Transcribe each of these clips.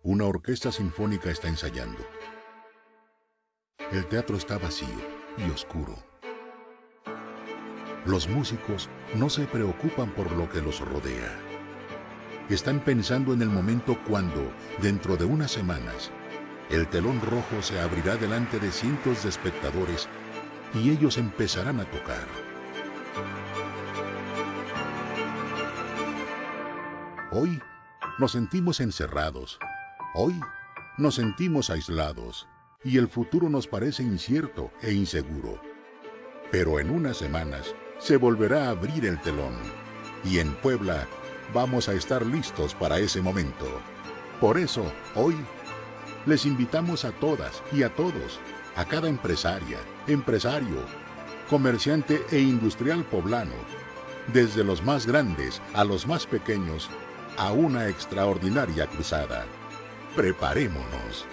Una orquesta sinfónica está ensayando. El teatro está vacío y oscuro. Los músicos no se preocupan por lo que los rodea. Están pensando en el momento cuando, dentro de unas semanas, el telón rojo se abrirá delante de cientos de espectadores y ellos empezarán a tocar. Hoy nos sentimos encerrados. Hoy nos sentimos aislados y el futuro nos parece incierto e inseguro. Pero en unas semanas se volverá a abrir el telón y en Puebla vamos a estar listos para ese momento. Por eso, hoy, les invitamos a todas y a todos, a cada empresaria, empresario, comerciante e industrial poblano, desde los más grandes a los más pequeños, a una extraordinaria cruzada. Preparémonos.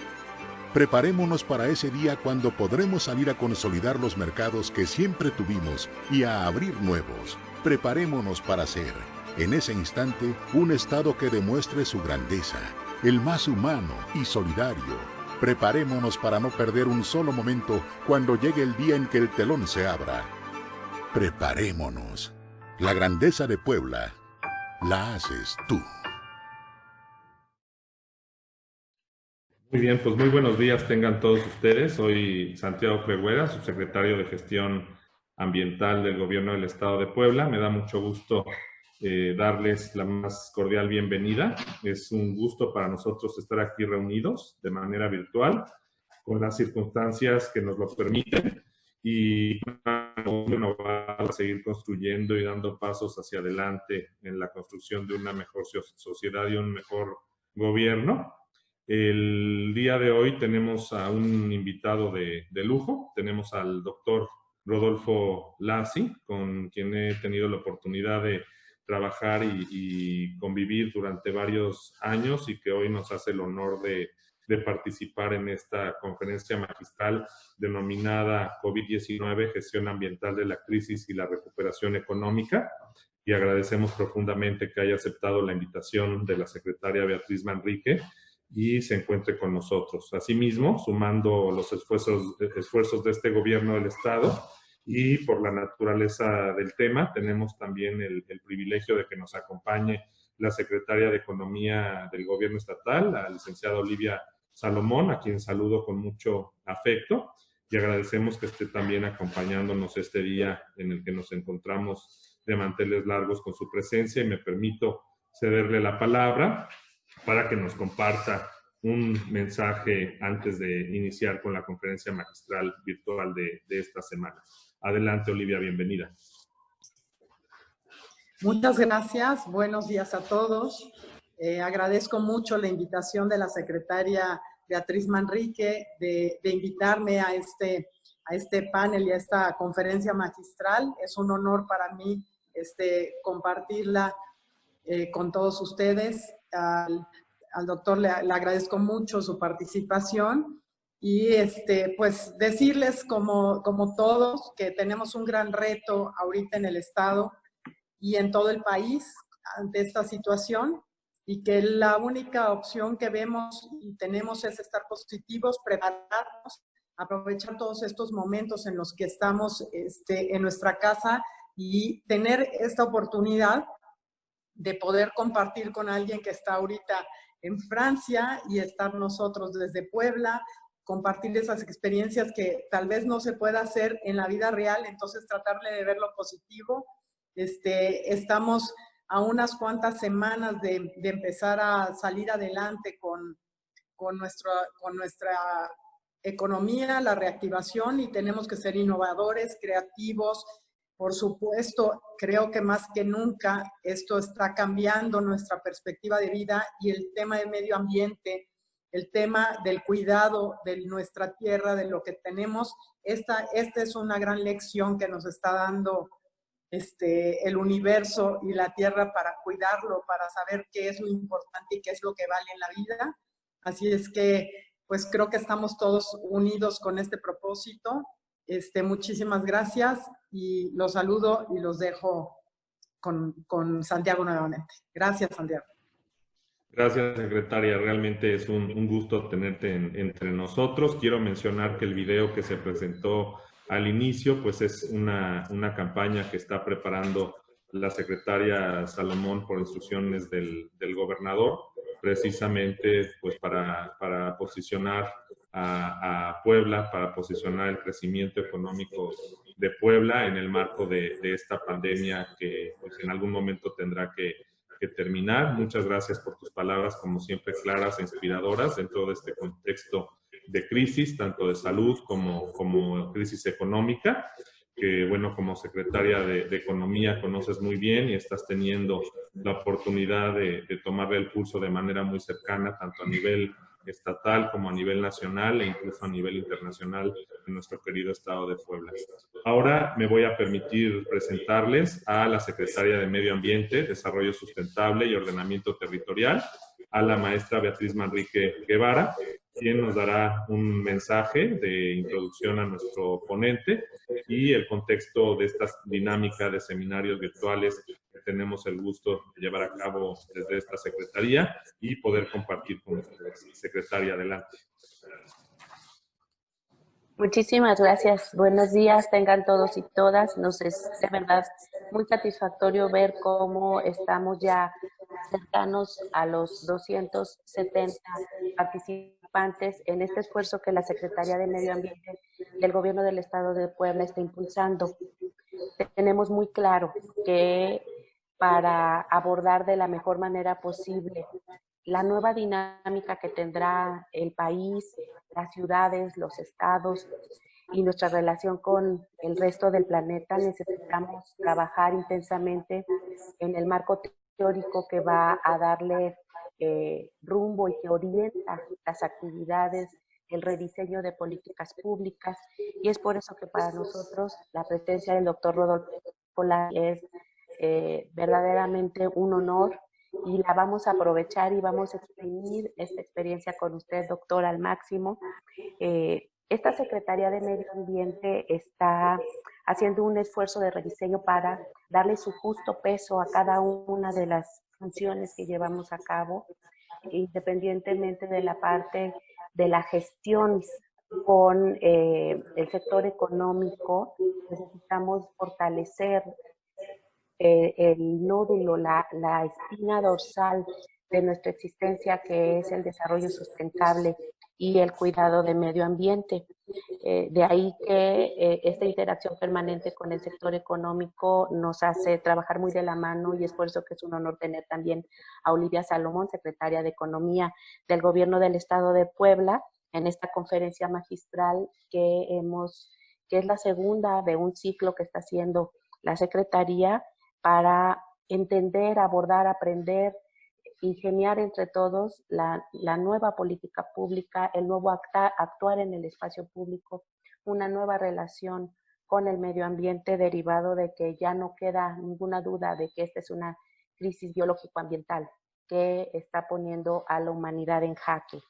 Preparémonos para ese día cuando podremos salir a consolidar los mercados que siempre tuvimos y a abrir nuevos. Preparémonos para ser, en ese instante, un Estado que demuestre su grandeza, el más humano y solidario. Preparémonos para no perder un solo momento cuando llegue el día en que el telón se abra. Preparémonos. La grandeza de Puebla la haces tú. Muy bien, pues muy buenos días tengan todos ustedes. Soy Santiago Freguera, subsecretario de Gestión Ambiental del Gobierno del Estado de Puebla. Me da mucho gusto darles la más cordial bienvenida. Es un gusto para nosotros estar aquí reunidos de manera virtual, con las circunstancias que nos lo permiten, y bueno, va a seguir construyendo y dando pasos hacia adelante en la construcción de una mejor sociedad y un mejor gobierno. El día de hoy tenemos a un invitado de lujo. Tenemos al doctor Rodolfo Lassi, con quien he tenido la oportunidad de trabajar y convivir durante varios años y que hoy nos hace el honor de participar en esta conferencia magistral denominada COVID-19, Gestión Ambiental de la Crisis y la Recuperación Económica. Y agradecemos profundamente que haya aceptado la invitación de la secretaria Beatriz Manrique y se encuentre con nosotros. Asimismo, sumando los esfuerzos de este gobierno del Estado y por la naturaleza del tema, tenemos también el privilegio de que nos acompañe la secretaria de Economía del Gobierno Estatal, la licenciada Olivia Salomón, a quien saludo con mucho afecto y agradecemos que esté también acompañándonos este día en el que nos encontramos de manteles largos con su presencia, y me permito cederle la palabra para que nos comparta un mensaje antes de iniciar con la conferencia magistral virtual de esta semana. Adelante, Olivia, bienvenida. Muchas gracias, buenos días a todos. Agradezco mucho la invitación de la secretaria Beatriz Manrique de invitarme a este panel y a esta conferencia magistral. Es un honor para mí compartirla con todos ustedes. Al doctor le agradezco mucho su participación y pues decirles como todos que tenemos un gran reto ahorita en el Estado y en todo el país ante esta situación, y que la única opción que vemos y tenemos es estar positivos, prepararnos, aprovechar todos estos momentos en los que estamos en nuestra casa y tener esta oportunidad de poder compartir con alguien que está ahorita en Francia y estar nosotros desde Puebla, compartir esas experiencias que tal vez no se pueda hacer en la vida real, entonces tratarle de ver lo positivo. Estamos a unas cuantas semanas de empezar a salir adelante con nuestra economía, la reactivación, y tenemos que ser innovadores, creativos. Por supuesto, creo que más que nunca esto está cambiando nuestra perspectiva de vida, y el tema del medio ambiente, el tema del cuidado de nuestra tierra, de lo que tenemos, esta es una gran lección que nos está dando el universo y la tierra para cuidarlo, para saber qué es lo importante y qué es lo que vale en la vida. Así es que, pues creo que estamos todos unidos con este propósito. Muchísimas gracias y los saludo y los dejo con Santiago nuevamente. Gracias, Santiago. Gracias, secretaria. Realmente es un gusto tenerte entre nosotros. Quiero mencionar que el video que se presentó al inicio, pues es una campaña que está preparando la secretaria Salomón por instrucciones del gobernador, precisamente pues para posicionar a Puebla, para posicionar el crecimiento económico de Puebla en el marco de esta pandemia que pues en algún momento tendrá que terminar. Muchas gracias por tus palabras, como siempre, claras e inspiradoras dentro de este contexto de crisis, tanto de salud como crisis económica, que bueno, como secretaria de Economía conoces muy bien y estás teniendo la oportunidad de tomarle el pulso de manera muy cercana, tanto a nivel estatal como a nivel nacional e incluso a nivel internacional en nuestro querido estado de Puebla. Ahora me voy a permitir presentarles a la secretaria de Medio Ambiente, Desarrollo Sustentable y Ordenamiento Territorial, a la maestra Beatriz Manrique Guevara, quien nos dará un mensaje de introducción a nuestro ponente y el contexto de esta dinámica de seminarios virtuales que tenemos el gusto de llevar a cabo desde esta secretaría y poder compartir con ustedes. Secretaria, adelante. Muchísimas gracias. Buenos días, tengan todos y todas. Nos es de verdad muy satisfactorio ver cómo estamos ya cercanos a los 270 participantes en este esfuerzo que la Secretaría de Medio Ambiente del Gobierno del Estado de Puebla está impulsando. Tenemos muy claro que para abordar de la mejor manera posible la nueva dinámica que tendrá el país, las ciudades, los estados y nuestra relación con el resto del planeta, necesitamos trabajar intensamente en el marco teórico que va a darle rumbo y que orienta las actividades, el rediseño de políticas públicas, y es por eso que para nosotros la presencia del doctor Rodolfo Pola es verdaderamente un honor, y la vamos a aprovechar y vamos a exprimir esta experiencia con usted, doctor, al máximo. Esta Secretaría de Medio Ambiente está haciendo un esfuerzo de rediseño para darle su justo peso a cada una de las funciones que llevamos a cabo, independientemente de la parte de la gestión con el sector económico. Necesitamos fortalecer el nódulo, la espina dorsal de nuestra existencia, que es el desarrollo sustentable y el cuidado del medio ambiente. De ahí que esta interacción permanente con el sector económico nos hace trabajar muy de la mano, y es por eso que es un honor tener también a Olivia Salomón, secretaria de Economía del Gobierno del Estado de Puebla, en esta conferencia magistral que es la segunda de un ciclo que está haciendo la Secretaría para entender, abordar, aprender, ingeniar entre todos la nueva política pública, el nuevo actuar en el espacio público, una nueva relación con el medio ambiente, derivado de que ya no queda ninguna duda de que esta es una crisis biológico-ambiental que está poniendo a la humanidad en jaque.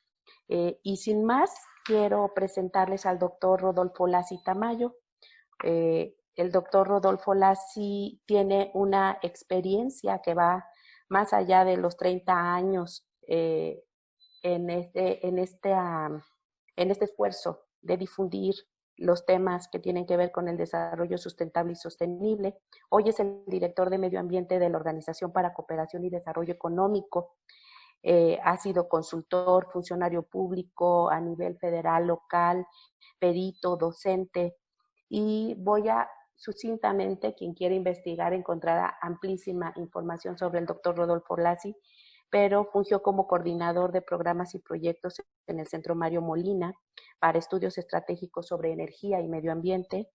Y sin más, quiero presentarles al doctor Rodolfo Lassi Tamayo. El doctor Rodolfo Lassi tiene una experiencia que va más allá de los 30 años en este esfuerzo de difundir los temas que tienen que ver con el desarrollo sustentable y sostenible. Hoy es el director de Medio Ambiente de la Organización para Cooperación y Desarrollo Económico. Ha sido consultor, funcionario público a nivel federal, local, perito, docente, y voy a sucintamente, quien quiera investigar encontrará amplísima información sobre el doctor Rodolfo Lassi, pero fungió como coordinador de programas y proyectos en el Centro Mario Molina para estudios estratégicos sobre energía y medio ambiente,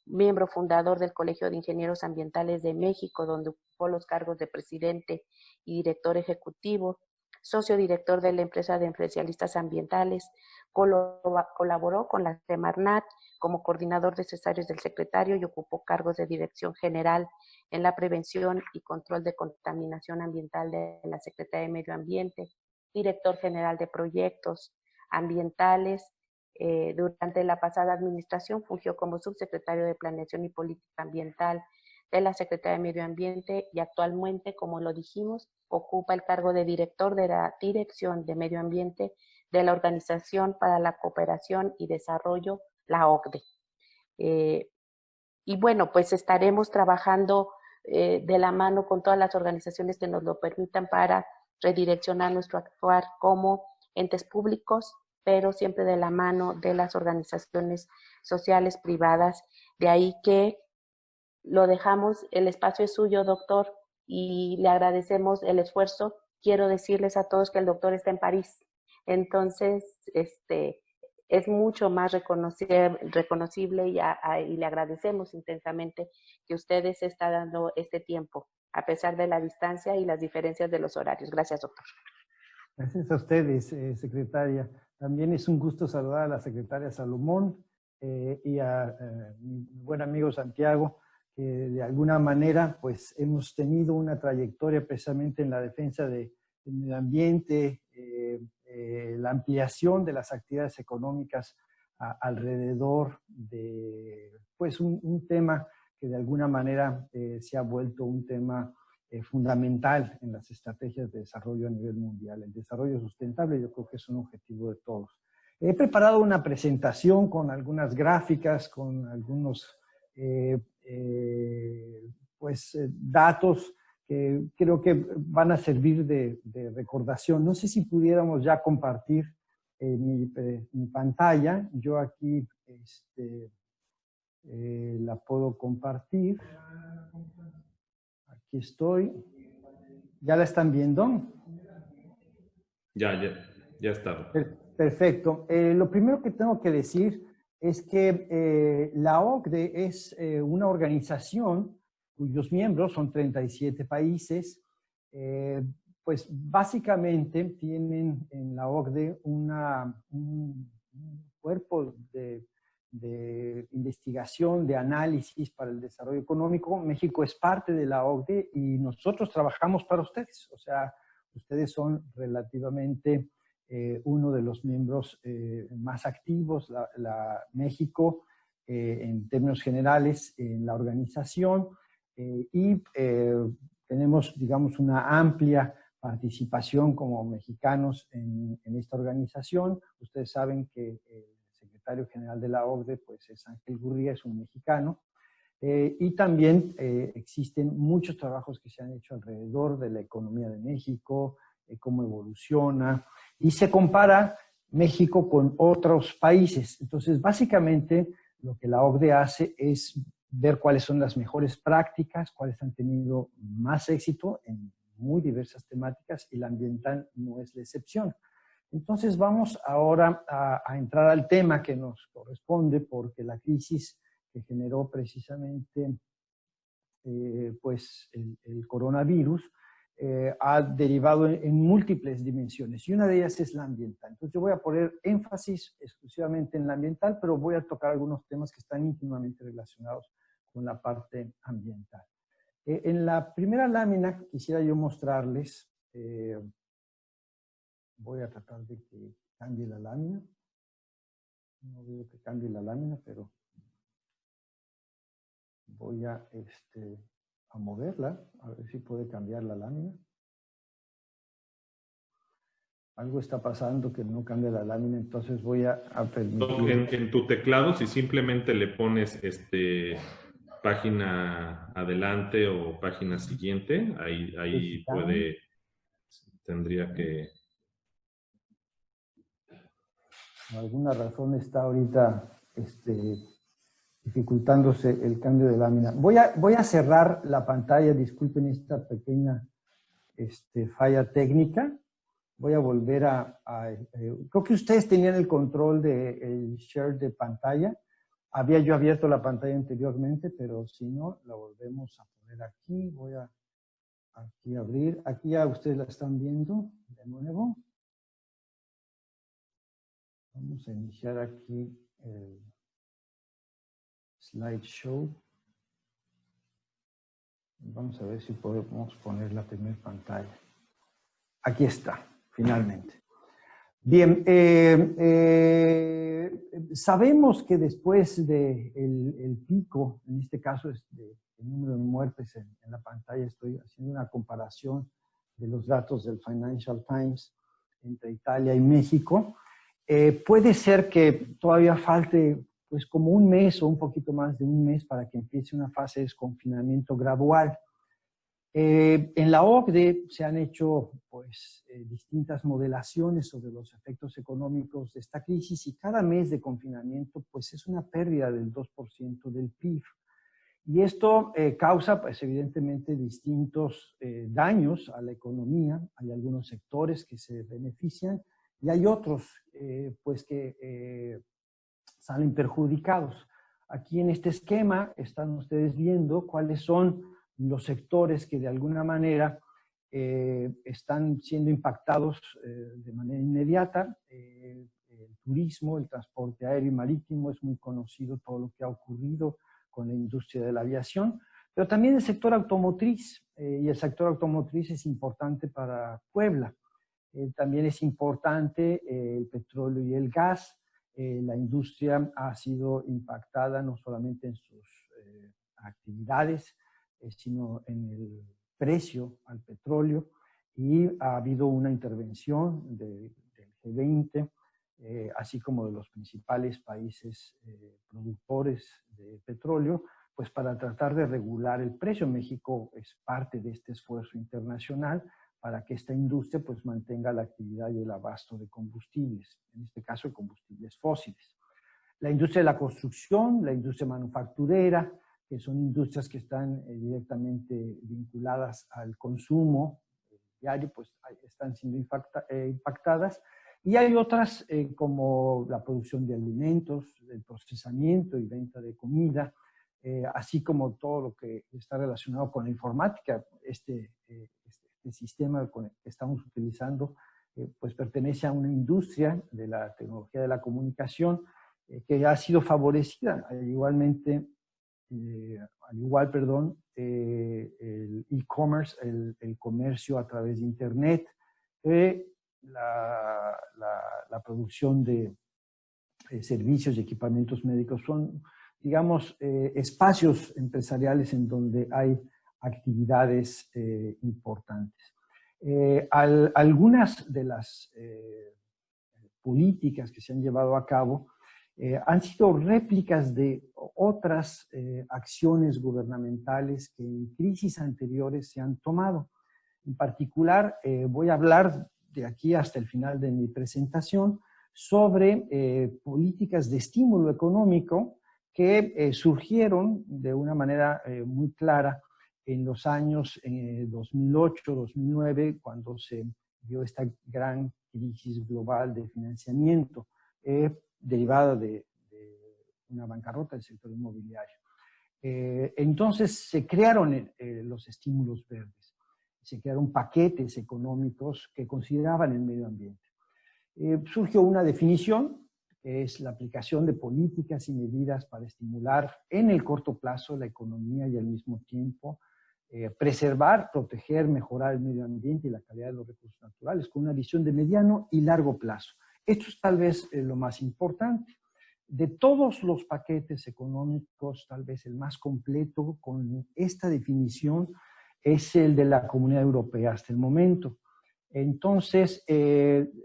miembro fundador del Colegio de Ingenieros Ambientales de México, donde ocupó los cargos de presidente y director ejecutivo, socio director de la empresa de especialistas ambientales, colaboró con la Semarnat como coordinador de cesarios del secretario y ocupó cargos de dirección general en la prevención y control de contaminación ambiental de la Secretaría de Medio Ambiente, director general de proyectos ambientales. Durante la pasada administración fungió como subsecretario de Planeación y Política Ambiental de la Secretaría de Medio Ambiente y actualmente, como lo dijimos, ocupa el cargo de director de la Dirección de Medio Ambiente de la Organización para la Cooperación y Desarrollo, la OCDE. Y bueno, pues estaremos trabajando de la mano con todas las organizaciones que nos lo permitan para redireccionar nuestro actuar como entes públicos, pero siempre de la mano de las organizaciones sociales privadas. De ahí que lo dejamos, el espacio es suyo, doctor, y le agradecemos el esfuerzo. Quiero decirles a todos que el doctor está en París, entonces es mucho más reconocible y le agradecemos intensamente que ustedes estén dando este tiempo, a pesar de la distancia y las diferencias de los horarios. Gracias, doctor. Gracias a ustedes, secretaria. También es un gusto saludar a la secretaria Salomón y a mi buen amigo Santiago, que de alguna manera pues hemos tenido una trayectoria precisamente en la defensa del medio ambiente, la ampliación de las actividades económicas alrededor de pues un tema que de alguna manera se ha vuelto un tema fundamental en las estrategias de desarrollo a nivel mundial. El desarrollo sustentable yo creo que es un objetivo de todos. He preparado una presentación con algunas gráficas, con algunos datos que creo que van a servir de recordación. No sé si pudiéramos ya compartir mi pantalla. Yo aquí la puedo compartir. Aquí estoy. ¿Ya la están viendo? Ya está. Perfecto. Lo primero que tengo que decir es que la OCDE es una organización cuyos miembros son 37 países. Pues básicamente tienen en la OCDE un cuerpo de investigación, de análisis para el desarrollo económico. México es parte de la OCDE y nosotros trabajamos para ustedes. O sea, ustedes son relativamente uno de los miembros más activos, México, en términos generales, en la organización. Y tenemos, digamos, una amplia participación como mexicanos en esta organización. Ustedes saben que el secretario general de la OCDE pues, es Ángel Gurría, es un mexicano. Y también existen muchos trabajos que se han hecho alrededor de la economía de México, cómo evoluciona, y se compara México con otros países. Entonces, básicamente, lo que la OCDE hace es ver cuáles son las mejores prácticas, cuáles han tenido más éxito en muy diversas temáticas, y la ambiental no es la excepción. Entonces, vamos ahora a entrar al tema que nos corresponde, porque la crisis que generó precisamente pues el coronavirus ha derivado en múltiples dimensiones, y una de ellas es la ambiental. Entonces yo voy a poner énfasis exclusivamente en la ambiental, pero voy a tocar algunos temas que están íntimamente relacionados con la parte ambiental. En la primera lámina quisiera yo mostrarles, voy a tratar de que cambie la lámina. No veo que cambie la lámina, pero voy a moverla, a ver si puede cambiar la lámina. Algo está pasando que no cambia la lámina, entonces voy a permitir. En tu teclado, si simplemente le pones página adelante o página siguiente, ahí puede, tendría que... Por alguna razón está ahorita dificultándose el cambio de lámina. Voy a cerrar la pantalla, disculpen esta pequeña falla técnica. Voy a volver creo que ustedes tenían el control del share de pantalla. Había yo abierto la pantalla anteriormente, pero si no, la volvemos a poner aquí. Voy a aquí abrir. Aquí ya ustedes la están viendo de nuevo. Vamos a iniciar aquí el slideshow. Vamos a ver si podemos poner la primera pantalla. Aquí está, finalmente. Bien, sabemos que después del pico, en este caso es el número de muertes en la pantalla, estoy haciendo una comparación de los datos del Financial Times entre Italia y México, puede ser que todavía falte pues como un mes o un poquito más de un mes para que empiece una fase de desconfinamiento gradual. En la OCDE se han hecho pues, distintas modelaciones sobre los efectos económicos de esta crisis y cada mes de confinamiento pues, es una pérdida del 2% del PIB. Y esto causa pues, evidentemente distintos daños a la economía. Hay algunos sectores que se benefician y hay otros pues, que salen perjudicados. Aquí en este esquema están ustedes viendo cuáles son los sectores que de alguna manera están siendo impactados de manera inmediata. El turismo, el transporte aéreo y marítimo, es muy conocido todo lo que ha ocurrido con la industria de la aviación, pero también el sector automotriz, y el sector automotriz es importante para Puebla. También es importante el petróleo y el gas. La industria ha sido impactada no solamente en sus actividades, sino en el precio al petróleo, y ha habido una intervención del G20, así como de los principales países productores de petróleo, pues para tratar de regular el precio. México es parte de este esfuerzo internacional para que esta industria pues mantenga la actividad y el abasto de combustibles, en este caso de combustibles fósiles. La industria de la construcción, la industria manufacturera, que son industrias que están directamente vinculadas al consumo diario, pues están siendo impactadas. Y hay otras como la producción de alimentos, el procesamiento y venta de comida, así como todo lo que está relacionado con la informática. Este sistema que estamos utilizando pues pertenece a una industria de la tecnología de la comunicación que ha sido favorecida igualmente. El e-commerce, el comercio a través de Internet, la producción de servicios y equipamientos médicos son, digamos, espacios empresariales en donde hay actividades importantes. Algunas de las políticas que se han llevado a cabo han sido réplicas de otras acciones gubernamentales que en crisis anteriores se han tomado. En particular, voy a hablar de aquí hasta el final de mi presentación sobre políticas de estímulo económico que surgieron de una manera muy clara en los años 2008-2009, cuando se dio esta gran crisis global de financiamiento derivada de una bancarrota del sector inmobiliario. Entonces se crearon los estímulos verdes, se crearon paquetes económicos que consideraban el medio ambiente. Surgió una definición, que es la aplicación de políticas y medidas para estimular en el corto plazo la economía y al mismo tiempo preservar, proteger, mejorar el medio ambiente y la calidad de los recursos naturales con una visión de mediano y largo plazo. Esto es tal vez lo más importante. De todos los paquetes económicos, tal vez el más completo con esta definición es el de la Comunidad Europea hasta el momento. Entonces,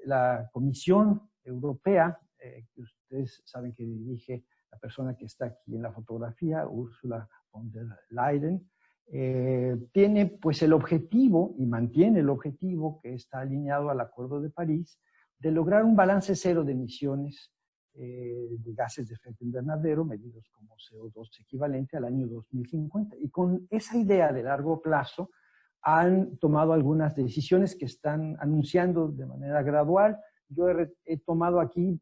la Comisión Europea, que ustedes saben que dirige la persona que está aquí en la fotografía, Ursula von der Leyen, tiene pues el objetivo, y mantiene el objetivo que está alineado al Acuerdo de París, de lograr un balance cero de emisiones de gases de efecto invernadero, medidos como CO2 equivalente al año 2050. Y con esa idea de largo plazo han tomado algunas decisiones que están anunciando de manera gradual. Yo he tomado aquí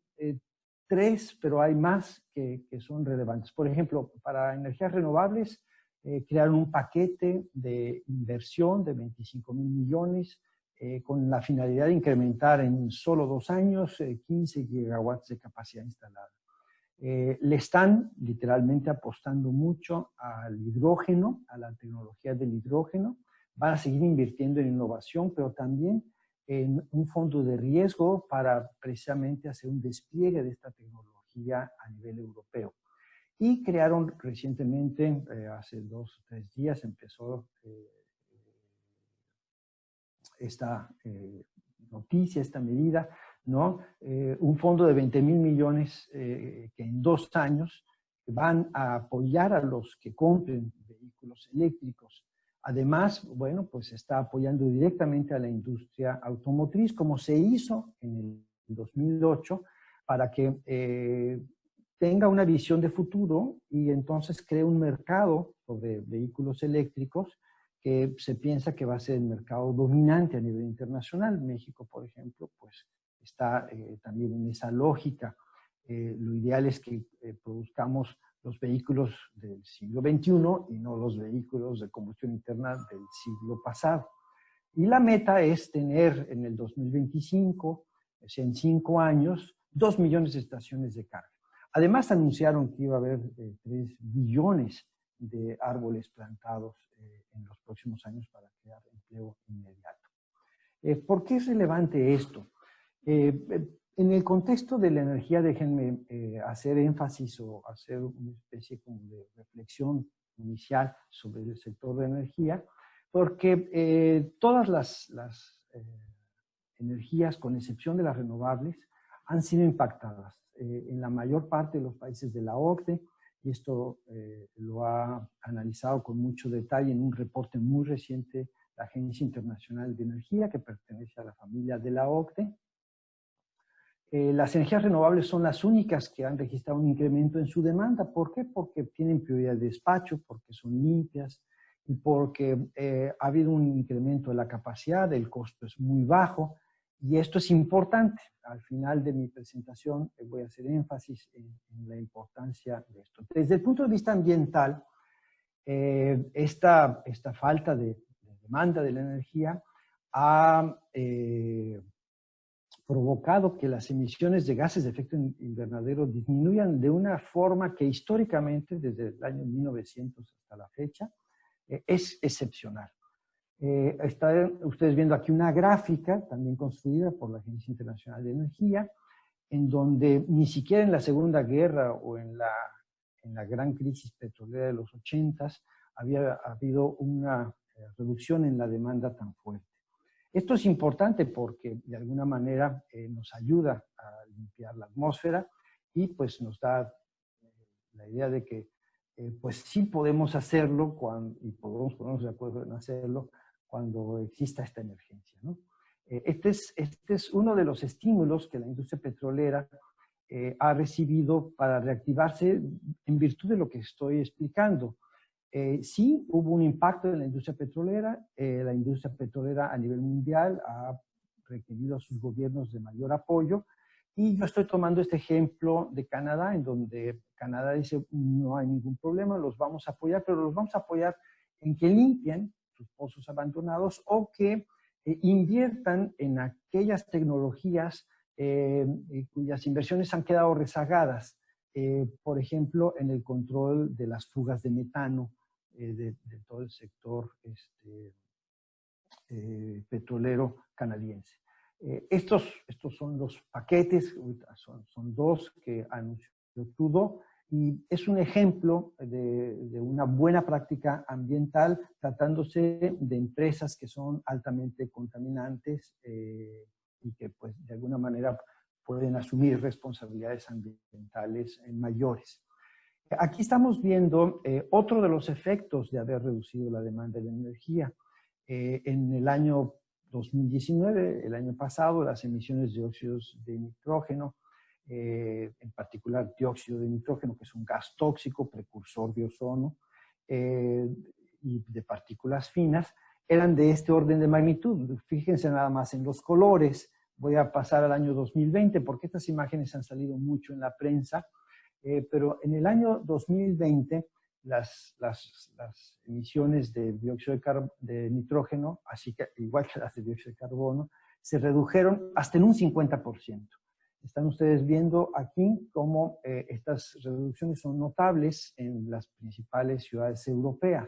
3, pero hay más que son relevantes. Por ejemplo, para energías renovables, crearon un paquete de inversión de 25,000 millones con la finalidad de incrementar en solo 2 años 15 gigawatts de capacidad instalada. Le están literalmente apostando mucho al hidrógeno, a la tecnología del hidrógeno. Van a seguir invirtiendo en innovación, pero también en un fondo de riesgo para precisamente hacer un despliegue de esta tecnología a nivel europeo. Y crearon recientemente, hace 2 o 3 días, empezó esta noticia, esta medida, ¿no? Un fondo de 20,000 millones que en 2 años van a apoyar a los que compren vehículos eléctricos. Además, bueno, pues está apoyando directamente a la industria automotriz, como se hizo en el 2008, para que tenga una visión de futuro y entonces cree un mercado sobre vehículos eléctricos que se piensa que va a ser el mercado dominante a nivel internacional. México, por ejemplo, pues está también en esa lógica. Lo ideal es que produzcamos los vehículos del siglo XXI y no los vehículos de combustión interna del siglo pasado. Y la meta es tener en el 2025, o sea, en 5 años, 2 millones de estaciones de carga. Además, anunciaron que iba a haber 3 billones de árboles plantados en los próximos años para crear empleo inmediato. ¿Por qué es relevante esto? En el contexto de la energía, déjenme hacer énfasis o hacer una especie como de reflexión inicial sobre el sector de energía, porque todas las energías, con excepción de las renovables, han sido impactadas en la mayor parte de los países de la OCDE, y esto lo ha analizado con mucho detalle en un reporte muy reciente la Agencia Internacional de Energía, que pertenece a la familia de la OCDE. Las energías renovables son las únicas que han registrado un incremento en su demanda. ¿Por qué? Porque tienen prioridad de despacho, porque son limpias y porque ha habido un incremento de la capacidad, el costo es muy bajo. Y esto es importante. Al final de mi presentación voy a hacer énfasis en la importancia de esto. Desde el punto de vista ambiental, esta falta de demanda de la energía ha provocado que las emisiones de gases de efecto invernadero disminuyan de una forma que históricamente, desde el año 1900 hasta la fecha, es excepcional. Están ustedes viendo aquí una gráfica, también construida por la Agencia Internacional de Energía, en donde ni siquiera en la Segunda Guerra o en la gran crisis petrolera de los 80s había habido una reducción en la demanda tan fuerte. Esto es importante porque de alguna manera nos ayuda a limpiar la atmósfera y pues nos da la idea de que pues sí podemos hacerlo y podemos ponernos de acuerdo en hacerlo cuando exista esta emergencia, ¿no? Este es uno de los estímulos que la industria petrolera ha recibido para reactivarse en virtud de lo que estoy explicando. Sí, hubo un impacto en la industria petrolera. La industria petrolera a nivel mundial ha requerido a sus gobiernos de mayor apoyo. Y yo estoy tomando este ejemplo de Canadá, en donde Canadá dice, no hay ningún problema, los vamos a apoyar, pero los vamos a apoyar en que limpien sus pozos abandonados o que inviertan en aquellas tecnologías cuyas inversiones han quedado rezagadas. Por ejemplo, en el control de las fugas de metano de todo el sector petrolero canadiense. Estos son los paquetes, son 2 que anunció Trudeau, y es un ejemplo de una buena práctica ambiental tratándose de empresas que son altamente contaminantes y que pues de alguna manera pueden asumir responsabilidades ambientales mayores. Aquí estamos viendo otro de los efectos de haber reducido la demanda de energía. En el año 2019, el año pasado, las emisiones de óxidos de nitrógeno, en particular dióxido de nitrógeno, que es un gas tóxico, precursor de ozono, y de partículas finas, eran de este orden de magnitud. Fíjense nada más en los colores. Voy a pasar al año 2020, porque estas imágenes han salido mucho en la prensa, pero en el año 2020 las emisiones de dióxido de nitrógeno, así que igual que las de dióxido de carbono, se redujeron hasta en un 50%. Están ustedes viendo aquí cómo estas reducciones son notables en las principales ciudades europeas.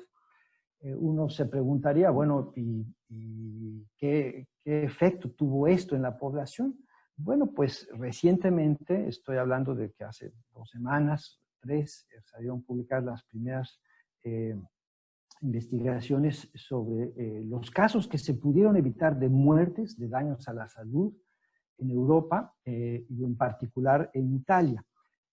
uno se preguntaría, bueno, ¿y qué efecto tuvo esto en la población? Bueno, pues recientemente, estoy hablando de que hace 2 semanas, 3, salieron publicadas las primeras investigaciones sobre los casos que se pudieron evitar de muertes, de daños a la salud en Europa y en particular en Italia.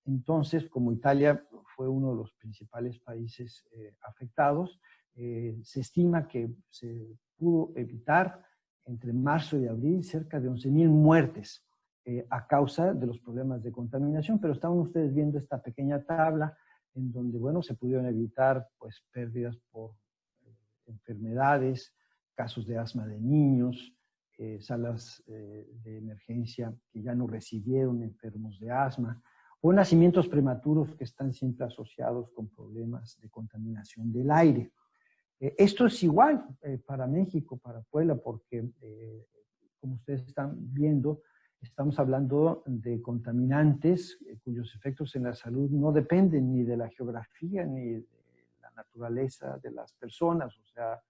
Entonces, como Italia fue uno de los principales países afectados, se estima que se pudo evitar entre marzo y abril cerca de 11,000 muertes a causa de los problemas de contaminación, pero estaban ustedes viendo esta pequeña tabla en donde, bueno, se pudieron evitar pues pérdidas por enfermedades, casos de asma de niños, salas de emergencia que ya no recibieron enfermos de asma, o nacimientos prematuros que están siempre asociados con problemas de contaminación del aire. Esto es igual para México, para Puebla, porque como ustedes están viendo, estamos hablando de contaminantes cuyos efectos en la salud no dependen ni de la geografía ni de la naturaleza de las personas, o sea,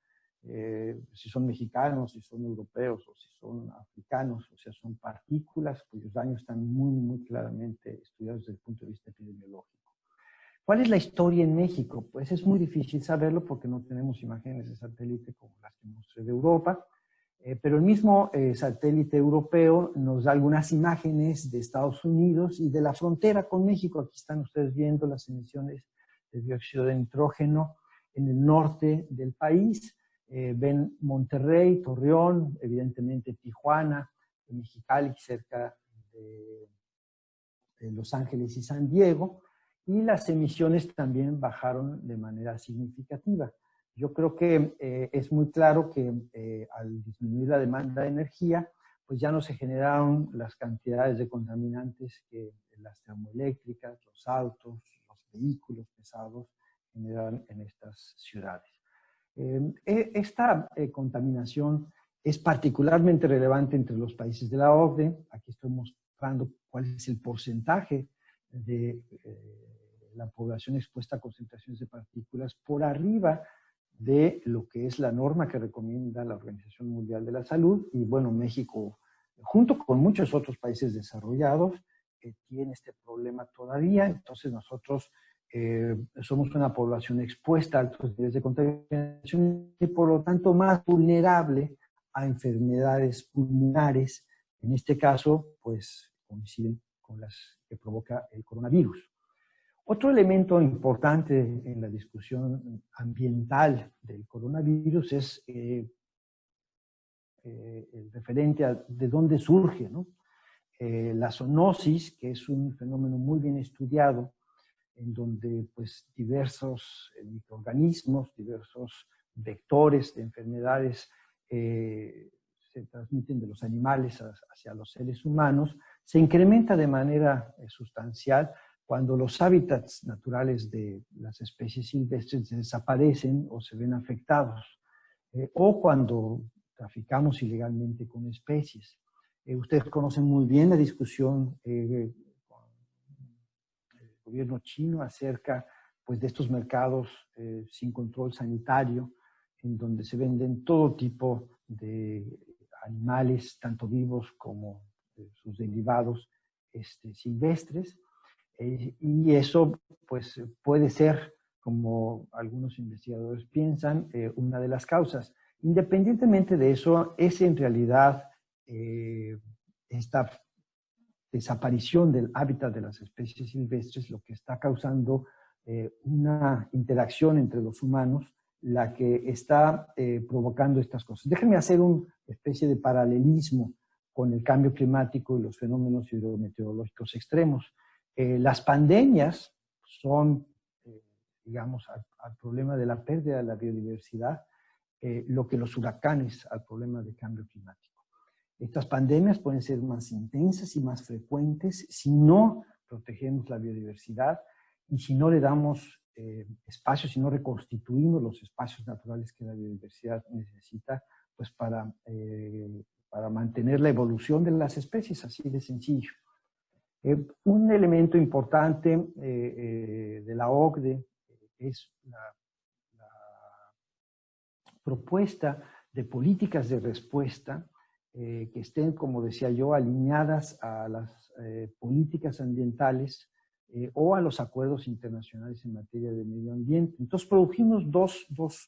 si son mexicanos, si son europeos o si son africanos, o sea, son partículas cuyos daños están muy claramente estudiados desde el punto de vista epidemiológico. ¿Cuál es la historia en México? Pues es muy difícil saberlo porque no tenemos imágenes de satélite como las que mostré de Europa, pero el mismo satélite europeo nos da algunas imágenes de Estados Unidos y de la frontera con México. Aquí están ustedes viendo las emisiones de dióxido de nitrógeno en el norte del país. Ven Monterrey, Torreón, evidentemente Tijuana, Mexicali, cerca de Los Ángeles y San Diego, y las emisiones también bajaron de manera significativa. Yo creo que es muy claro que al disminuir la demanda de energía, pues ya no se generaron las cantidades de contaminantes que las termoeléctricas, los autos, los vehículos pesados generan en estas ciudades. Esta contaminación es particularmente relevante entre los países de la OCDE. Aquí estoy mostrando cuál es el porcentaje de la población expuesta a concentraciones de partículas por arriba de lo que es la norma que recomienda la Organización Mundial de la Salud. Y bueno, México, junto con muchos otros países desarrollados, tiene este problema todavía. Entonces nosotros somos una población expuesta a altos niveles de contaminación y por lo tanto más vulnerable a enfermedades pulmonares. En este caso, pues coinciden con las que provoca el coronavirus. Otro elemento importante en la discusión ambiental del coronavirus es el referente a de dónde surge, ¿no? La zoonosis, que es un fenómeno muy bien estudiado, en donde pues diversos microorganismos, diversos vectores de enfermedades se transmiten de los animales hacia los seres humanos, se incrementa de manera sustancial cuando los hábitats naturales de las especies silvestres desaparecen o se ven afectados, o cuando traficamos ilegalmente con especies. Ustedes conocen muy bien la discusión con el gobierno chino acerca pues, de estos mercados sin control sanitario, en donde se venden todo tipo de animales, tanto vivos como sus derivados silvestres. Y eso pues, puede ser, como algunos investigadores piensan, una de las causas. Independientemente de eso, es en realidad esta desaparición del hábitat de las especies silvestres lo que está causando una interacción entre los humanos, la que está provocando estas cosas. Déjenme hacer una especie de paralelismo con el cambio climático y los fenómenos hidrometeorológicos extremos. Las pandemias son, digamos, al problema de la pérdida de la biodiversidad, lo que los huracanes al problema del cambio climático. Estas pandemias pueden ser más intensas y más frecuentes si no protegemos la biodiversidad y si no le damos espacios, si no reconstituimos los espacios naturales que la biodiversidad necesita pues para mantener la evolución de las especies, así de sencillo. Un elemento importante de la OCDE es propuesta de políticas de respuesta que estén, como decía yo, alineadas a las políticas ambientales o a los acuerdos internacionales en materia de medio ambiente. Entonces produjimos dos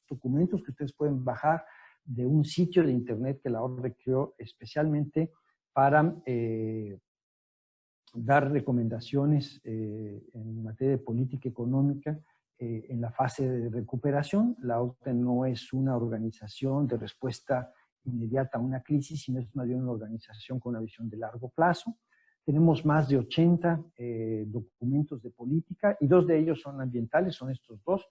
documentos que ustedes pueden bajar de un sitio de internet que la OCDE creó especialmente para dar recomendaciones en materia de política económica en la fase de recuperación. La OCDE no es una organización de respuesta inmediata a una crisis, sino es más bien una organización con una visión de largo plazo. Tenemos más de 80 documentos de política y 2 de ellos son ambientales, son estos 2.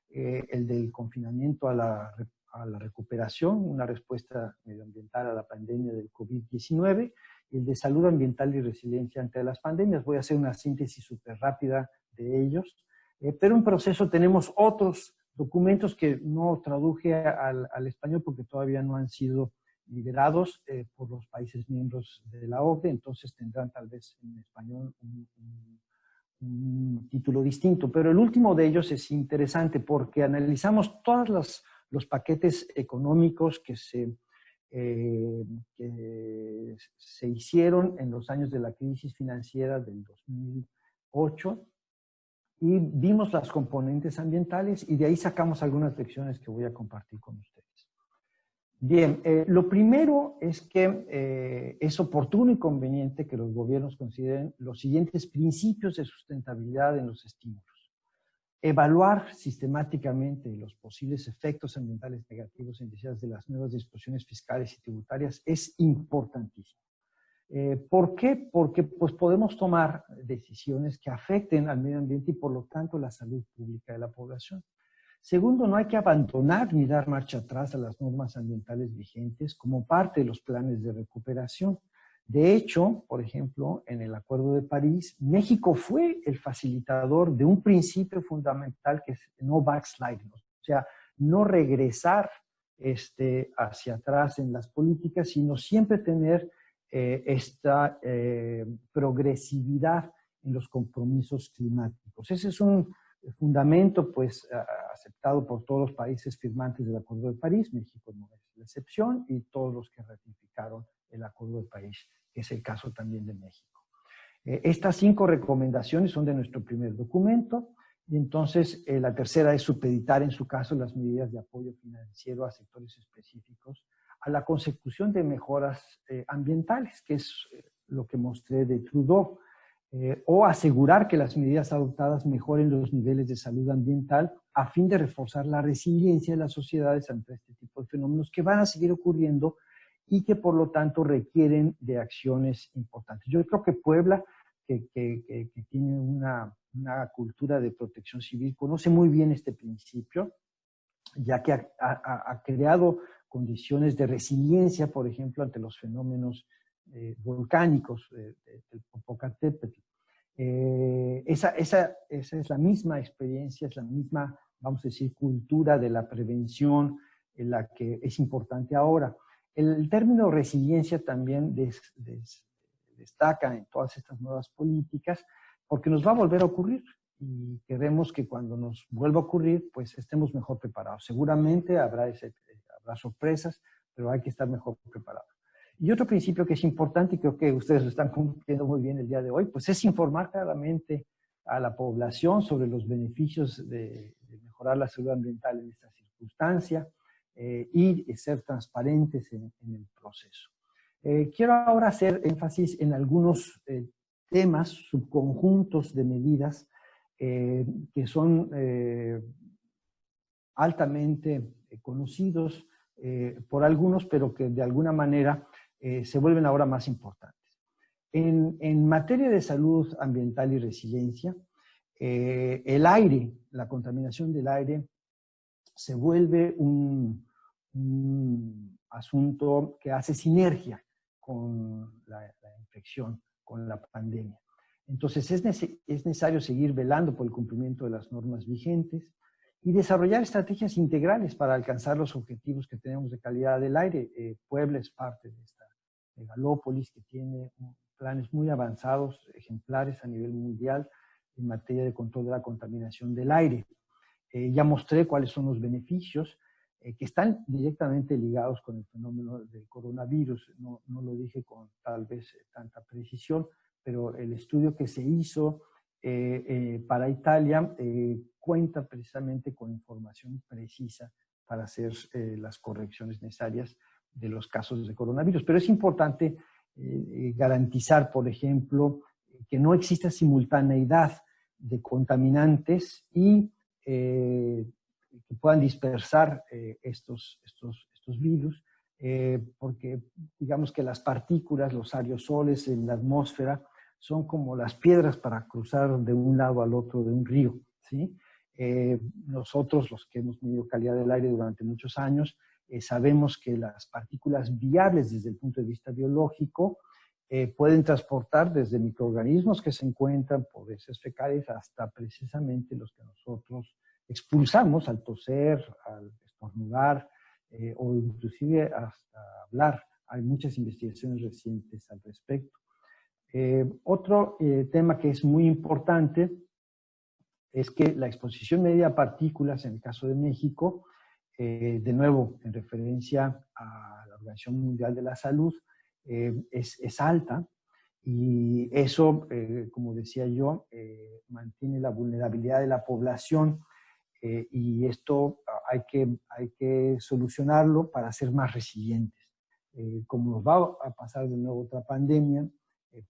El del confinamiento a la recuperación, una respuesta medioambiental a la pandemia del COVID-19, y el de salud ambiental y resiliencia ante las pandemias. Voy a hacer una síntesis súper rápida de ellos, pero en proceso tenemos otros documentos que no traduje al español porque todavía no han sido liberados por los países miembros de la OCDE, entonces tendrán tal vez en español un título distinto. Pero el último de ellos es interesante porque analizamos todos los paquetes económicos que se hicieron en los años de la crisis financiera del 2008 y vimos las componentes ambientales y de ahí sacamos algunas lecciones que voy a compartir con ustedes. Bien, lo primero es que es oportuno y conveniente que los gobiernos consideren los siguientes principios de sustentabilidad en los estímulos. Evaluar sistemáticamente los posibles efectos ambientales negativos indiciados de las nuevas disposiciones fiscales y tributarias es importantísimo. ¿Por qué? Porque pues, podemos tomar decisiones que afecten al medio ambiente y por lo tanto la salud pública de la población. Segundo, no hay que abandonar ni dar marcha atrás a las normas ambientales vigentes como parte de los planes de recuperación. De hecho, por ejemplo, en el Acuerdo de París, México fue el facilitador de un principio fundamental que es no backsliding, o sea, no regresar hacia atrás en las políticas, sino siempre tener esta progresividad en los compromisos climáticos. Ese es un fundamento pues aceptado por todos los países firmantes del Acuerdo de París. México no es la excepción y todos los que ratificaron el Acuerdo de París, que es el caso también de México. Estas 5 recomendaciones son de nuestro primer documento y entonces la tercera es supeditar en su caso las medidas de apoyo financiero a sectores específicos a la consecución de mejoras ambientales, que es lo que mostré de Trudeau, o asegurar que las medidas adoptadas mejoren los niveles de salud ambiental a fin de reforzar la resiliencia de las sociedades ante este tipo de fenómenos que van a seguir ocurriendo y que por lo tanto requieren de acciones importantes. Yo creo que Puebla, que tiene una cultura de protección civil, conoce muy bien este principio, ya que ha creado condiciones de resiliencia, por ejemplo, ante los fenómenos volcánicos del Popocatépetl. Esa es la misma experiencia, es la misma, vamos a decir, cultura de la prevención en la que es importante ahora. El término resiliencia también destaca en todas estas nuevas políticas porque nos va a volver a ocurrir y queremos que cuando nos vuelva a ocurrir, pues estemos mejor preparados. Seguramente habrá sorpresas, pero hay que estar mejor preparados. Y otro principio que es importante y creo que ustedes lo están cumpliendo muy bien el día de hoy, pues es informar claramente a la población sobre los beneficios de mejorar la salud ambiental en esta circunstancia y ser transparentes en el proceso. Quiero ahora hacer énfasis en algunos temas, subconjuntos de medidas que son altamente conocidos por algunos, pero que de alguna manera se vuelven ahora más importantes. En materia de salud ambiental y resiliencia, el aire, la contaminación del aire, se vuelve un asunto que hace sinergia con la infección, con la pandemia. Entonces es necesario seguir velando por el cumplimiento de las normas vigentes y desarrollar estrategias integrales para alcanzar los objetivos que tenemos de calidad del aire. Puebla es parte de esta megalópolis que tiene planes muy avanzados, ejemplares a nivel mundial en materia de control de la contaminación del aire. Ya mostré cuáles son los beneficios. que están directamente ligados con el fenómeno del coronavirus. No lo dije con tal vez tanta precisión, pero el estudio que se hizo para Italia cuenta precisamente con información precisa para hacer las correcciones necesarias de los casos de coronavirus. Pero es importante garantizar, por ejemplo, que no exista simultaneidad de contaminantes y que puedan dispersar estos virus, porque digamos que las partículas, los aerosoles en la atmósfera son como las piedras para cruzar de un lado al otro de un río, ¿sí? Nosotros, los que hemos medido calidad del aire durante muchos años, sabemos que las partículas viables desde el punto de vista biológico pueden transportar desde microorganismos que se encuentran por heces fecales hasta precisamente los que nosotros expulsamos al toser, al estornudar o inclusive hasta hablar. Hay muchas investigaciones recientes al respecto. Otro tema que es muy importante es que la exposición media a partículas en el caso de México, de nuevo en referencia a la Organización Mundial de la Salud, es alta, y eso, como decía yo, mantiene la vulnerabilidad de la población, y esto hay que solucionarlo para ser más resilientes. Como nos va a pasar de nuevo otra pandemia,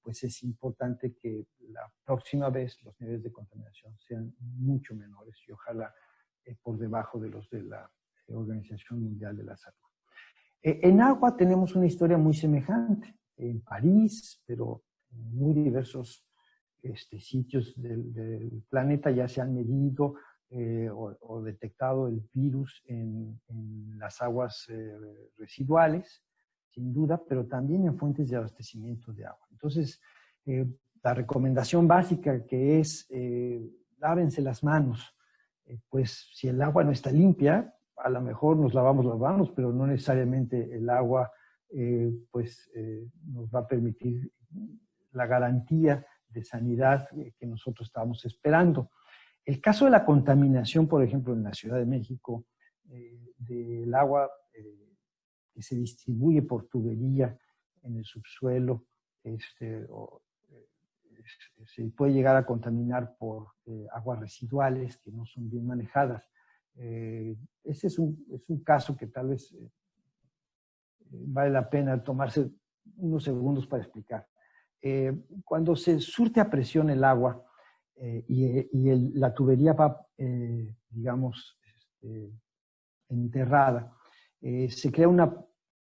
pues es importante que la próxima vez los niveles de contaminación sean mucho menores y ojalá por debajo de los de la Organización Mundial de la Salud. En agua tenemos una historia muy semejante. En París, pero en muy diversos sitios del planeta ya se han medido o detectado el virus en las aguas residuales, sin duda, pero también en fuentes de abastecimiento de agua. Entonces, la recomendación básica que es lávense las manos, pues si el agua no está limpia, a lo mejor nos lavamos las manos, pero no necesariamente el agua nos va a permitir la garantía de sanidad que nosotros estábamos esperando. El caso de la contaminación, por ejemplo, en la Ciudad de México, del agua que se distribuye por tubería en el subsuelo, se puede llegar a contaminar por aguas residuales que no son bien manejadas. Ese es un caso que tal vez vale la pena tomarse unos segundos para explicar. Cuando se surte a presión el agua la tubería va, digamos, enterrada, se crea una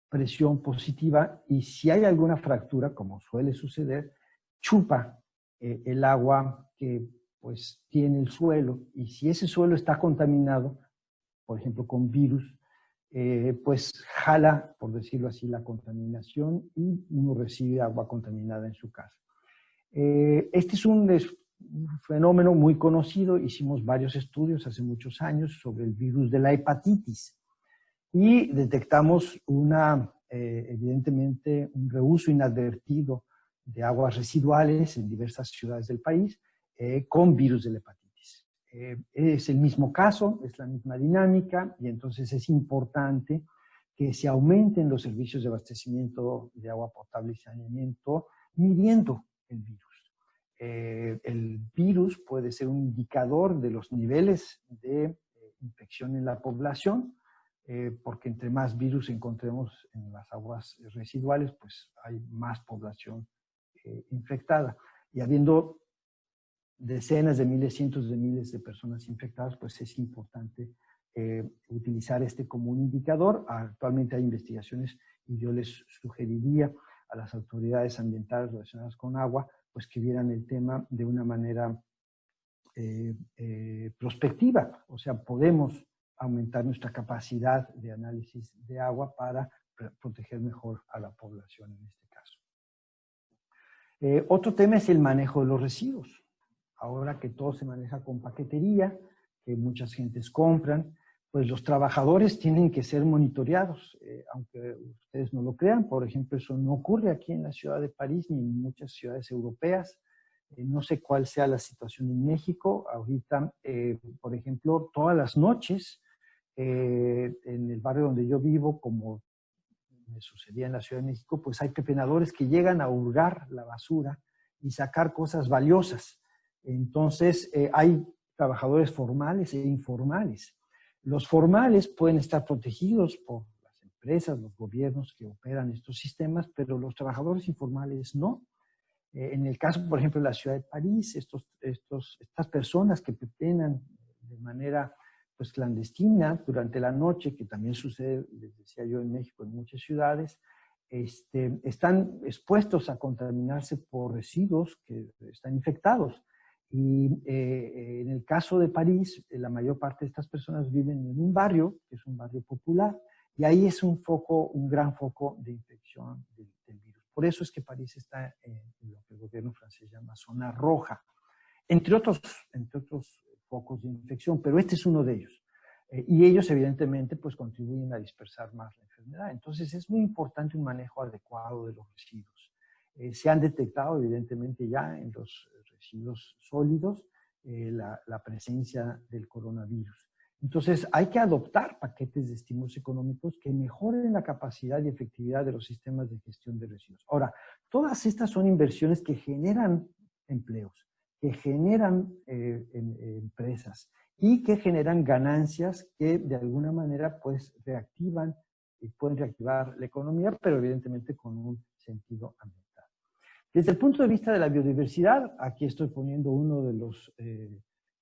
presión positiva y si hay alguna fractura, como suele suceder, chupa el agua que pues tiene el suelo, y si ese suelo está contaminado, por ejemplo con virus, pues jala, por decirlo así, la contaminación y uno recibe agua contaminada en su casa. Este es un fenómeno muy conocido. Hicimos varios estudios hace muchos años sobre el virus de la hepatitis y detectamos evidentemente un reuso inadvertido de aguas residuales en diversas ciudades del país con virus de la hepatitis. Es el mismo caso, es la misma dinámica, y entonces es importante que se aumenten los servicios de abastecimiento de agua potable y saneamiento midiendo el virus. El virus puede ser un indicador de los niveles de infección en la población, porque entre más virus encontremos en las aguas residuales, pues hay más población infectada. Y habiendo decenas de miles, cientos de miles de personas infectadas, pues es importante utilizar este como un indicador. Actualmente hay investigaciones y yo les sugeriría a las autoridades ambientales relacionadas con agua, pues que vieran el tema de una manera prospectiva. O sea, podemos aumentar nuestra capacidad de análisis de agua para proteger mejor a la población en este caso. Otro tema es el manejo de los residuos. Ahora que todo se maneja con paquetería, que muchas gentes compran, pues los trabajadores tienen que ser monitoreados, aunque ustedes no lo crean. Por ejemplo, eso no ocurre aquí en la ciudad de París ni en muchas ciudades europeas. No sé cuál sea la situación en México. Ahorita, por ejemplo, todas las noches En el barrio donde yo vivo, como me sucedía en la Ciudad de México, pues hay pepenadores que llegan a hurgar la basura y sacar cosas valiosas. Entonces, hay trabajadores formales e informales. Los formales pueden estar protegidos por las empresas, los gobiernos que operan estos sistemas, pero los trabajadores informales no. En el caso, por ejemplo, de la ciudad de París, estas personas que pepenan de manera pues, clandestina durante la noche, que también sucede, les decía yo, en México, en muchas ciudades, están expuestos a contaminarse por residuos que están infectados. Y en el caso de París, la mayor parte de estas personas viven en un barrio, que es un barrio popular, y ahí es un gran foco de infección del virus. Por eso es que París está en lo que el gobierno francés llama zona roja, entre otros focos de infección, pero este es uno de ellos. Y ellos, evidentemente, pues contribuyen a dispersar más la enfermedad. Entonces, es muy importante un manejo adecuado de los residuos. Se han detectado, evidentemente, ya en los residuos sólidos la presencia del coronavirus. Entonces, hay que adoptar paquetes de estímulos económicos que mejoren la capacidad y efectividad de los sistemas de gestión de residuos. Ahora, todas estas son inversiones que generan empleos, que generan empresas y que generan ganancias que de alguna manera pues reactivan y pueden reactivar la economía, pero evidentemente con un sentido ambiental. Desde el punto de vista de la biodiversidad, aquí estoy poniendo uno de los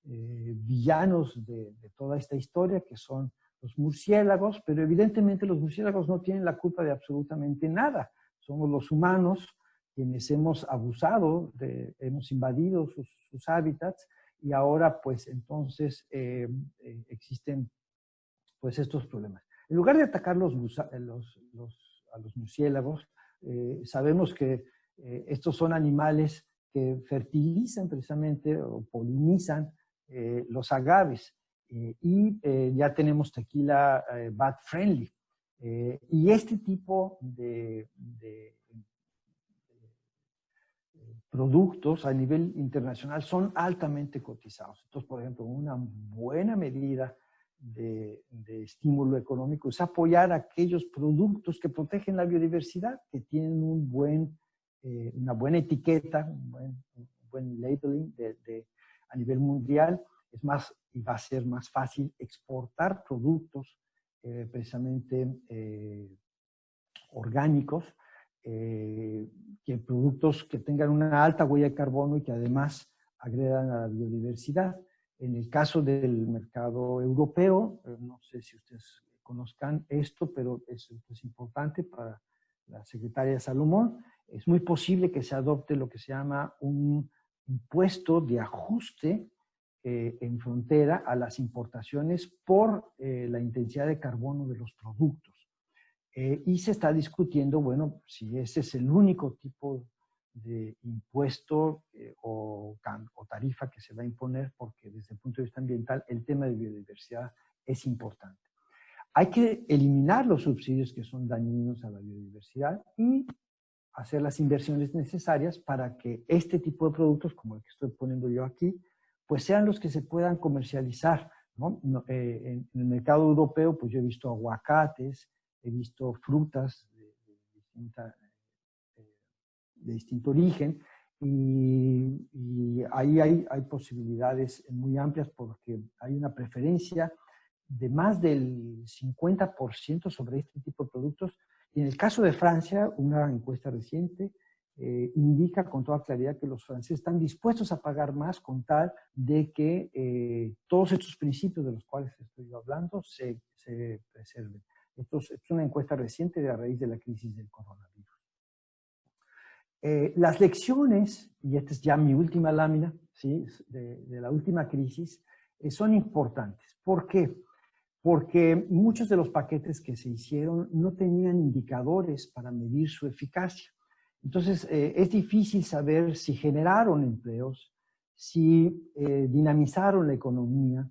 villanos de toda esta historia, que son los murciélagos, pero evidentemente los murciélagos no tienen la culpa de absolutamente nada. Somos los humanos quienes hemos abusado, hemos invadido sus hábitats, y ahora pues entonces existen pues estos problemas. En lugar de atacar a los murciélagos, sabemos que estos son animales que fertilizan precisamente o polinizan los agaves, y ya tenemos tequila bat friendly. Y este tipo de productos a nivel internacional son altamente cotizados. Entonces, por ejemplo, una buena medida de estímulo económico es apoyar aquellos productos que protegen la biodiversidad, que tienen una buena etiqueta, un buen labeling a nivel mundial. Es más, y va a ser más fácil exportar productos precisamente orgánicos, que productos que tengan una alta huella de carbono y que además agregan a la biodiversidad. En el caso del mercado europeo, no sé si ustedes conozcan esto, pero es importante para la secretaria Salomón, es muy posible que se adopte lo que se llama un impuesto de ajuste en frontera a las importaciones por la intensidad de carbono de los productos. Y se está discutiendo, bueno, si ese es el único tipo de impuesto o tarifa que se va a imponer, porque desde el punto de vista ambiental el tema de biodiversidad es importante. Hay que eliminar los subsidios que son dañinos a la biodiversidad y hacer las inversiones necesarias para que este tipo de productos, como el que estoy poniendo yo aquí, pues sean los que se puedan comercializar, ¿no? En el mercado europeo, pues yo he visto aguacates, he visto frutas de distinto origen, y ahí hay posibilidades muy amplias porque hay una preferencia de más del 50% sobre este tipo de productos. Y en el caso de Francia, una encuesta reciente indica con toda claridad que los franceses están dispuestos a pagar más con tal de que todos estos principios de los cuales estoy hablando se preserven. Esto es una encuesta reciente a raíz de la crisis del coronavirus. Las lecciones, y esta es ya mi última lámina, ¿sí? de la última crisis, son importantes. ¿Por qué? Porque muchos de los paquetes que se hicieron no tenían indicadores para medir su eficacia. Entonces, es difícil saber si generaron empleos, si dinamizaron la economía,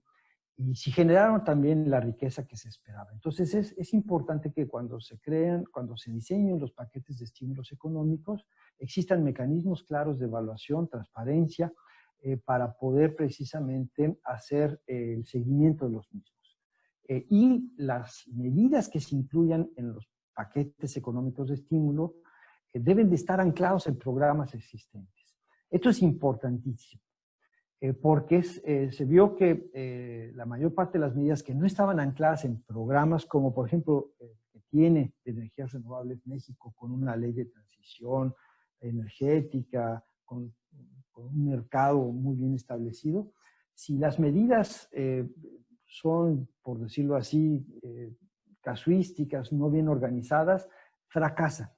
y si generaron también la riqueza que se esperaba. Entonces es importante que cuando se diseñen los paquetes de estímulos económicos, existan mecanismos claros de evaluación, transparencia, para poder precisamente hacer el seguimiento de los mismos. y las medidas que se incluyan en los paquetes económicos de estímulo deben de estar anclados en programas existentes. Esto es importantísimo, porque se vio que la mayor parte de las medidas que no estaban ancladas en programas como, por ejemplo, que tiene de energías renovables México con una ley de transición energética, con un mercado muy bien establecido, si las medidas son, por decirlo así, casuísticas, no bien organizadas, fracasan.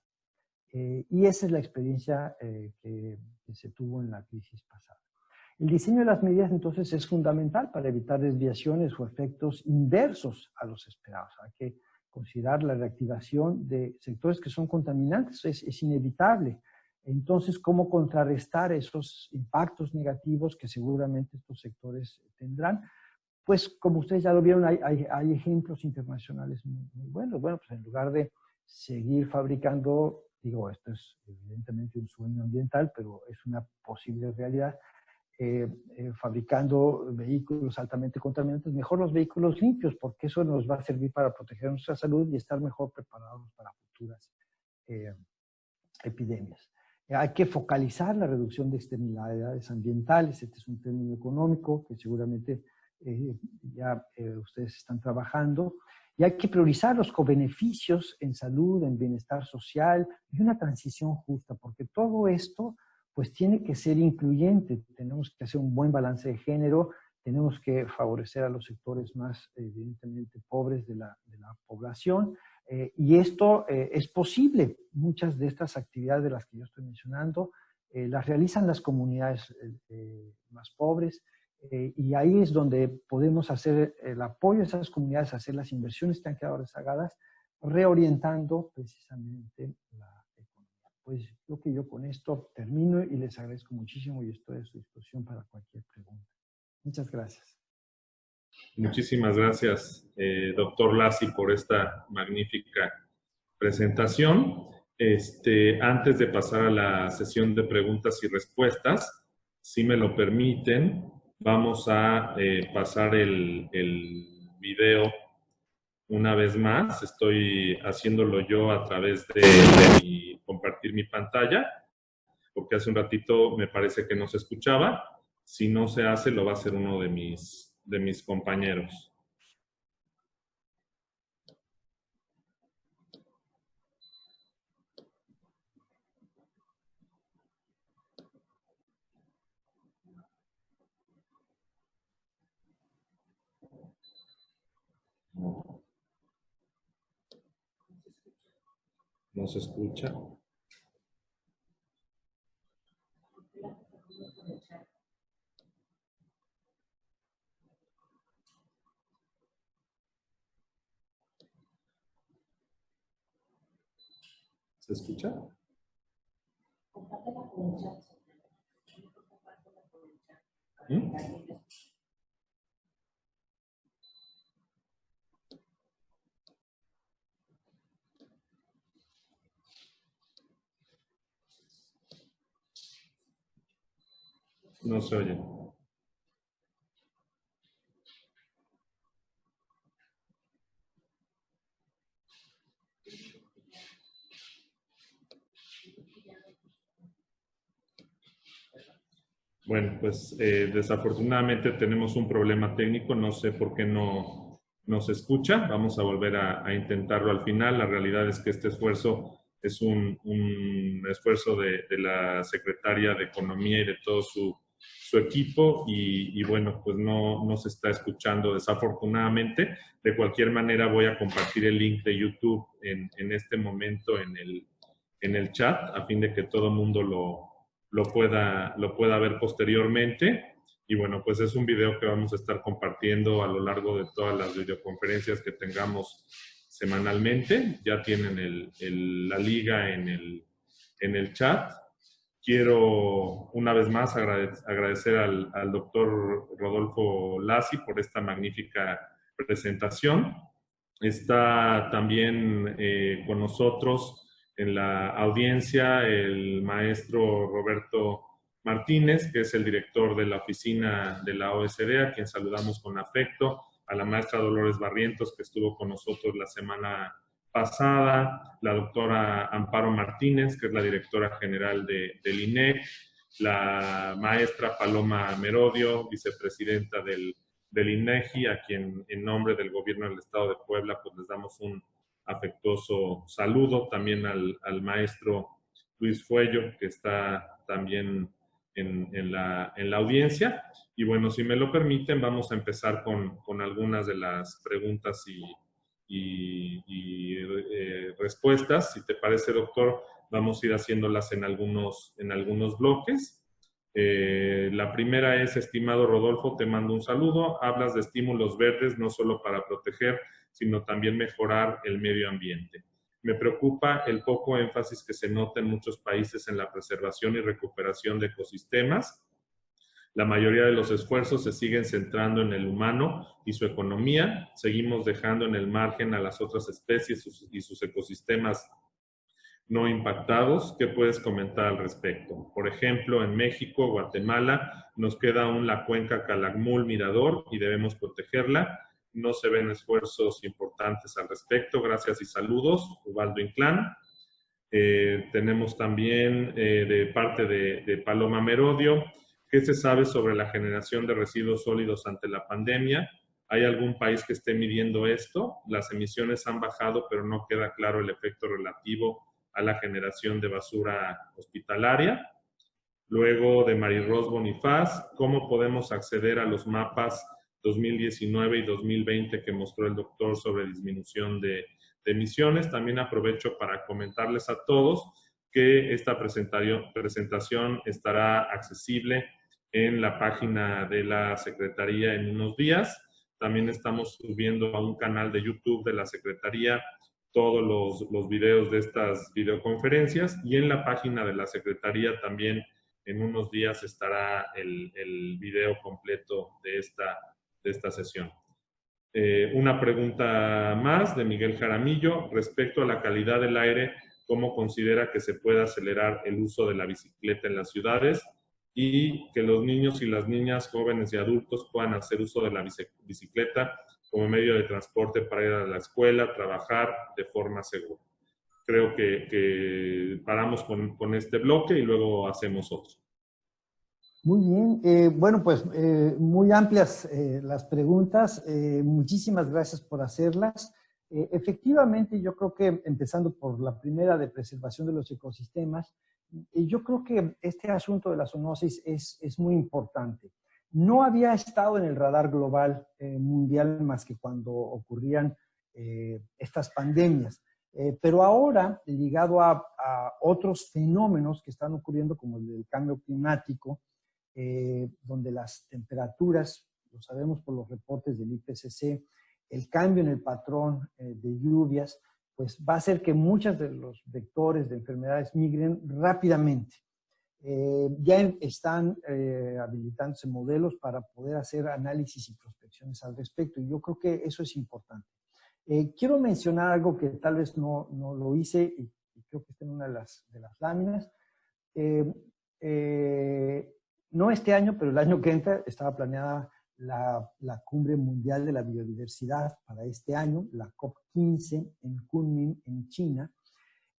Y esa es la experiencia que se tuvo en la crisis pasada. El diseño de las medidas, entonces, es fundamental para evitar desviaciones o efectos inversos a los esperados. Hay que considerar la reactivación de sectores que son contaminantes, es inevitable. Entonces, ¿cómo contrarrestar esos impactos negativos que seguramente estos sectores tendrán? Pues, como ustedes ya lo vieron, hay ejemplos internacionales muy buenos. Bueno, pues en lugar de seguir fabricando, digo, esto es evidentemente un sueño ambiental, pero es una posible realidad, fabricando vehículos altamente contaminantes, mejor los vehículos limpios, porque eso nos va a servir para proteger nuestra salud y estar mejor preparados para futuras epidemias. Hay que focalizar la reducción de externalidades ambientales. Este es un término económico que seguramente ya ustedes están trabajando. Y hay que priorizar los cobeneficios en salud, en bienestar social y una transición justa, porque todo esto pues tiene que ser incluyente. Tenemos que hacer un buen balance de género, tenemos que favorecer a los sectores más evidentemente pobres de la población, y esto es posible. Muchas de estas actividades de las que yo estoy mencionando las realizan las comunidades más pobres, y ahí es donde podemos hacer el apoyo a esas comunidades, hacer las inversiones que han quedado rezagadas, reorientando precisamente la economía. Pues creo que yo con esto termino y les agradezco muchísimo y estoy a su disposición para cualquier pregunta. Muchas gracias. Muchísimas gracias, doctor Lassi, por esta magnífica presentación. Antes de pasar a la sesión de preguntas y respuestas, si me lo permiten, vamos a pasar el video una vez más. Estoy haciéndolo yo a través de compartir mi pantalla, porque hace un ratito me parece que no se escuchaba. Si no se hace, lo va a hacer uno de mis compañeros. ¿No se escucha? ¿Se escucha? ¿Mm? No se oye. Bueno, pues desafortunadamente tenemos un problema técnico, no sé por qué no se escucha. Vamos a volver a intentarlo al final. La realidad es que este esfuerzo es un esfuerzo de la Secretaría de Economía y de todo su equipo y bueno, pues no se está escuchando desafortunadamente. De cualquier manera voy a compartir el link de YouTube en este momento en el chat a fin de que todo el mundo lo pueda ver posteriormente. Y bueno, pues es un video que vamos a estar compartiendo a lo largo de todas las videoconferencias que tengamos semanalmente. Ya tienen la liga en el chat. Quiero una vez más agradecer al doctor Rodolfo Lassi por esta magnífica presentación. Está también con nosotros en la audiencia el maestro Roberto Martínez, que es el director de la oficina de la OSD, a quien saludamos con afecto, a la maestra Dolores Barrientos, que estuvo con nosotros la semana pasada, la doctora Amparo Martínez, que es la directora general del INEC, la maestra Paloma Merodio, vicepresidenta del INEGI, a quien en nombre del gobierno del Estado de Puebla pues les damos un afectuoso saludo, también al maestro Luis Fuello, que está también en la audiencia. Y bueno, si me lo permiten, vamos a empezar con algunas de las preguntas y respuestas. Si te parece, doctor, vamos a ir haciéndolas en algunos bloques. La primera es: estimado Rodolfo, te mando un saludo. Hablas de estímulos verdes no solo para proteger, sino también mejorar el medio ambiente. Me preocupa el poco énfasis que se nota en muchos países en la preservación y recuperación de ecosistemas. La mayoría de los esfuerzos se siguen centrando en el humano y su economía. Seguimos dejando en el margen a las otras especies y sus ecosistemas no impactados. ¿Qué puedes comentar al respecto? Por ejemplo, en México, Guatemala, nos queda aún la cuenca Calakmul-Mirador y debemos protegerla. No se ven esfuerzos importantes al respecto. Gracias y saludos, Ubaldo Inclán. Tenemos también de parte de Paloma Merodio: ¿qué se sabe sobre la generación de residuos sólidos ante la pandemia? ¿Hay algún país que esté midiendo esto? Las emisiones han bajado, pero no queda claro el efecto relativo a la generación de basura hospitalaria. Luego, de Marirós Bonifaz: ¿cómo podemos acceder a los mapas 2019 y 2020 que mostró el doctor sobre disminución de emisiones? También aprovecho para comentarles a todos que esta presentación estará accesible en la página de la Secretaría en unos días. También estamos subiendo a un canal de YouTube de la Secretaría todos los videos de estas videoconferencias, y en la página de la Secretaría también en unos días estará el video completo de esta sesión. Una pregunta más de Miguel Jaramillo: respecto a la calidad del aire, ¿cómo considera que se puede acelerar el uso de la bicicleta en las ciudades y que los niños y las niñas, jóvenes y adultos puedan hacer uso de la bicicleta como medio de transporte para ir a la escuela, trabajar de forma segura? Creo que paramos con este bloque y luego hacemos otro. Muy bien. Bueno, pues muy amplias las preguntas. Muchísimas gracias por hacerlas. Efectivamente, yo creo que empezando por la primera, de preservación de los ecosistemas, yo creo que este asunto de la zoonosis es muy importante. No había estado en el radar global mundial más que cuando ocurrían estas pandemias. Pero ahora, ligado a otros fenómenos que están ocurriendo, como el del cambio climático, donde las temperaturas, lo sabemos por los reportes del IPCC, el cambio en el patrón de lluvias, pues va a hacer que muchos de los vectores de enfermedades migren rápidamente. Ya están habilitándose modelos para poder hacer análisis y prospecciones al respecto, y yo creo que eso es importante. Quiero mencionar algo que tal vez no lo hice, y creo que está en una de las láminas. No este año, pero el año que entra estaba planeada la Cumbre Mundial de la Biodiversidad para este año, la COP15 en Kunming, en China.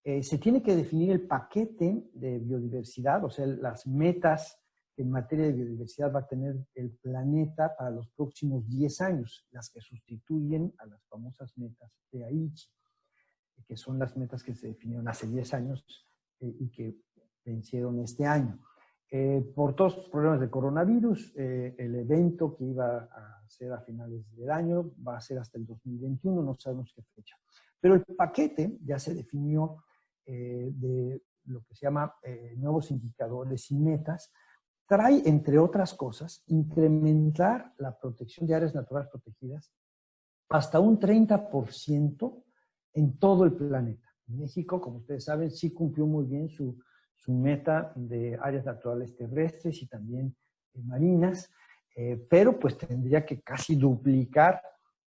Se tiene que definir el paquete de biodiversidad, o sea, las metas en materia de biodiversidad va a tener el planeta para los próximos 10 años, las que sustituyen a las famosas metas de Aichi, que son las metas que se definieron hace 10 años y que vencieron este año. Por todos los problemas de coronavirus, el evento que iba a ser a finales del año va a ser hasta el 2021, no sabemos qué fecha. Pero el paquete ya se definió de lo que se llama nuevos indicadores y metas. Trae, entre otras cosas, incrementar la protección de áreas naturales protegidas hasta un 30% en todo el planeta. México, como ustedes saben, sí cumplió muy bien su meta de áreas naturales terrestres y también marinas, pero pues tendría que casi duplicar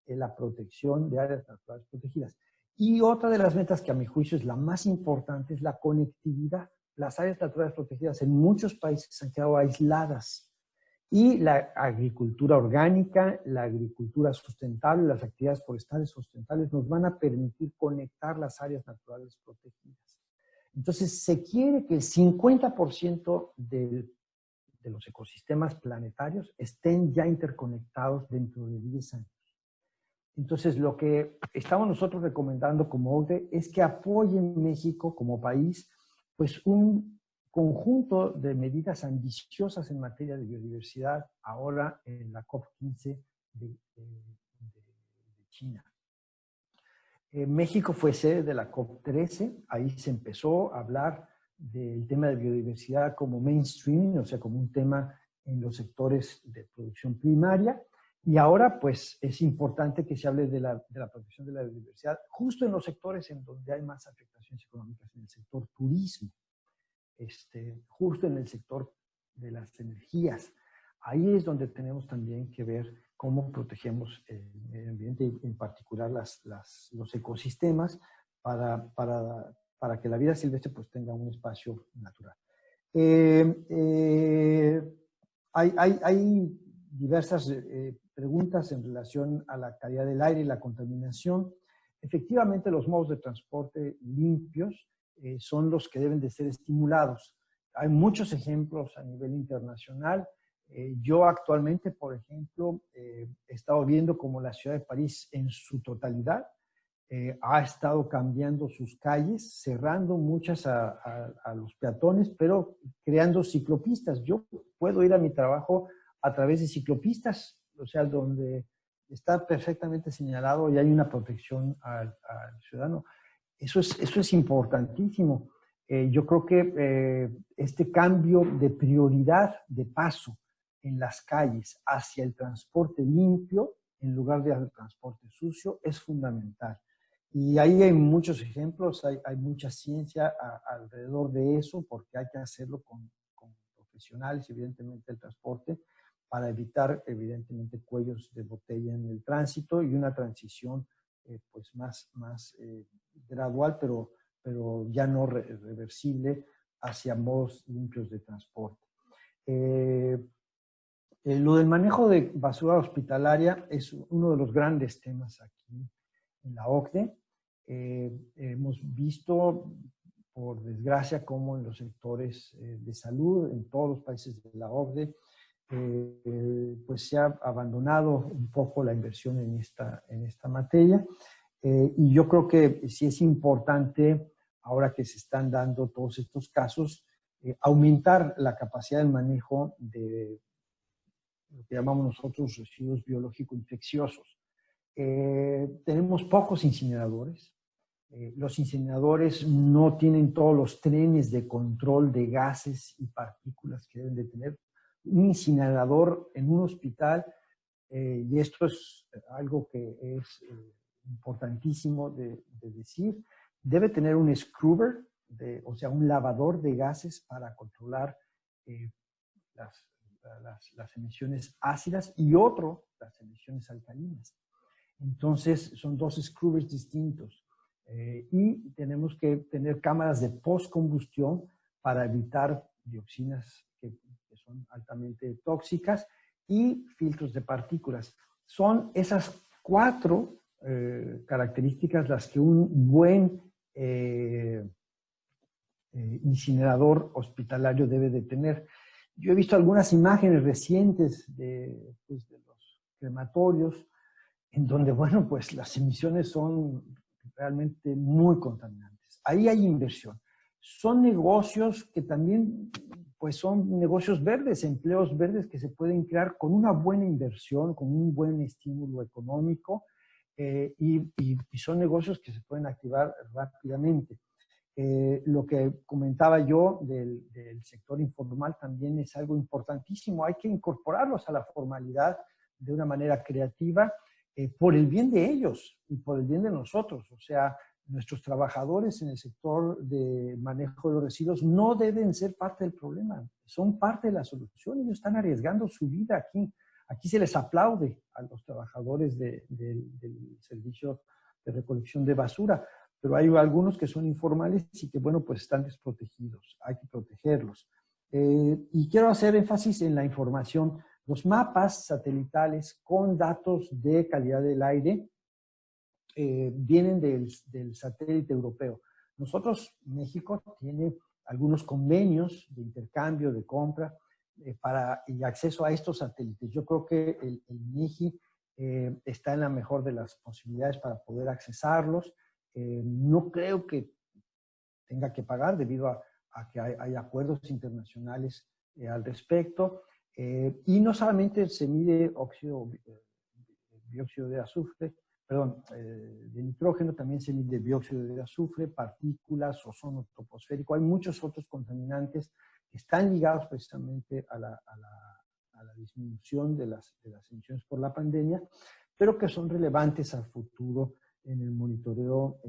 la protección de áreas naturales protegidas. Y otra de las metas que a mi juicio es la más importante es la conectividad. Las áreas naturales protegidas en muchos países han quedado aisladas Y la agricultura orgánica, la agricultura sustentable, las actividades forestales sustentables nos van a permitir conectar las áreas naturales protegidas. Entonces, se quiere que el 50% de los ecosistemas planetarios estén ya interconectados dentro de 10 años. Entonces, lo que estamos nosotros recomendando como OCDE es que apoye México como país, pues un conjunto de medidas ambiciosas en materia de biodiversidad ahora en la COP15 de China. México fue sede de la COP13, ahí se empezó a hablar del tema de biodiversidad como mainstream, o sea, como un tema en los sectores de producción primaria, y ahora pues es importante que se hable de la protección de la biodiversidad justo en los sectores en donde hay más afectaciones económicas, en el sector turismo, justo en el sector de las energías. Ahí es donde tenemos también que ver cómo protegemos el medio ambiente y en particular los ecosistemas para que la vida silvestre pues tenga un espacio natural. Hay diversas preguntas en relación a la calidad del aire y la contaminación. Efectivamente, los modos de transporte limpios son los que deben de ser estimulados. Hay muchos ejemplos a nivel internacional. Yo actualmente, por ejemplo, he estado viendo cómo la ciudad de París en su totalidad ha estado cambiando sus calles, cerrando muchas a los peatones, pero creando ciclopistas. Yo puedo ir a mi trabajo a través de ciclopistas, o sea, donde está perfectamente señalado y hay una protección al ciudadano. Eso es importantísimo. Yo creo que este cambio de prioridad de paso en las calles hacia el transporte limpio en lugar del transporte sucio es fundamental. Y ahí hay muchos ejemplos, hay mucha ciencia alrededor de eso, porque hay que hacerlo con profesionales, evidentemente, del transporte, para evitar, evidentemente, cuellos de botella en el tránsito y una transición pues más gradual, pero ya no reversible hacia modos limpios de transporte. Lo del manejo de basura hospitalaria es uno de los grandes temas aquí en la OCDE. Hemos visto, por desgracia, cómo en los sectores de salud, en todos los países de la OCDE, pues se ha abandonado un poco la inversión en esta materia. Y yo creo que sí es importante, ahora que se están dando todos estos casos, aumentar la capacidad del manejo de lo que llamamos nosotros residuos biológicos infecciosos. Tenemos pocos incineradores. Los incineradores no tienen todos los trenes de control de gases y partículas que deben de tener. Un incinerador en un hospital, y esto es algo que es importantísimo de decir, debe tener un scrubber, o sea, un lavador de gases para controlar las emisiones ácidas y otro, las emisiones alcalinas. Entonces, son dos scrubbers distintos. Y tenemos que tener cámaras de postcombustión para evitar dioxinas que son altamente tóxicas y filtros de partículas. Son esas 4 características las que un buen incinerador hospitalario debe de tener. Yo he visto algunas imágenes recientes de los crematorios en donde, bueno, pues las emisiones son realmente muy contaminantes. Ahí hay inversión. Son negocios que también, pues son negocios verdes, empleos verdes que se pueden crear con una buena inversión, con un buen estímulo económico, y son negocios que se pueden activar rápidamente. Lo que comentaba yo del sector informal también es algo importantísimo. Hay que incorporarlos a la formalidad de una manera creativa, por el bien de ellos y por el bien de nosotros. O sea, nuestros trabajadores en el sector de manejo de los residuos no deben ser parte del problema, son parte de la solución. Ellos están arriesgando su vida aquí. Aquí se les aplaude a los trabajadores del servicio de recolección de basura, pero hay algunos que son informales y que, bueno, pues están desprotegidos. Hay que protegerlos. Y quiero hacer énfasis en la información. Los mapas satelitales con datos de calidad del aire vienen del satélite europeo. Nosotros, México, tiene algunos convenios de intercambio, de compra y acceso a estos satélites. Yo creo que el INEGI está en la mejor de las posibilidades para poder accesarlos. No creo que tenga que pagar debido a que hay acuerdos internacionales al respecto. Y no solamente se mide dióxido de azufre, de nitrógeno, también se mide dióxido de azufre, partículas, ozono troposférico. Hay muchos otros contaminantes que están ligados precisamente a la disminución de las emisiones por la pandemia, pero que son relevantes al futuro en el monitoreo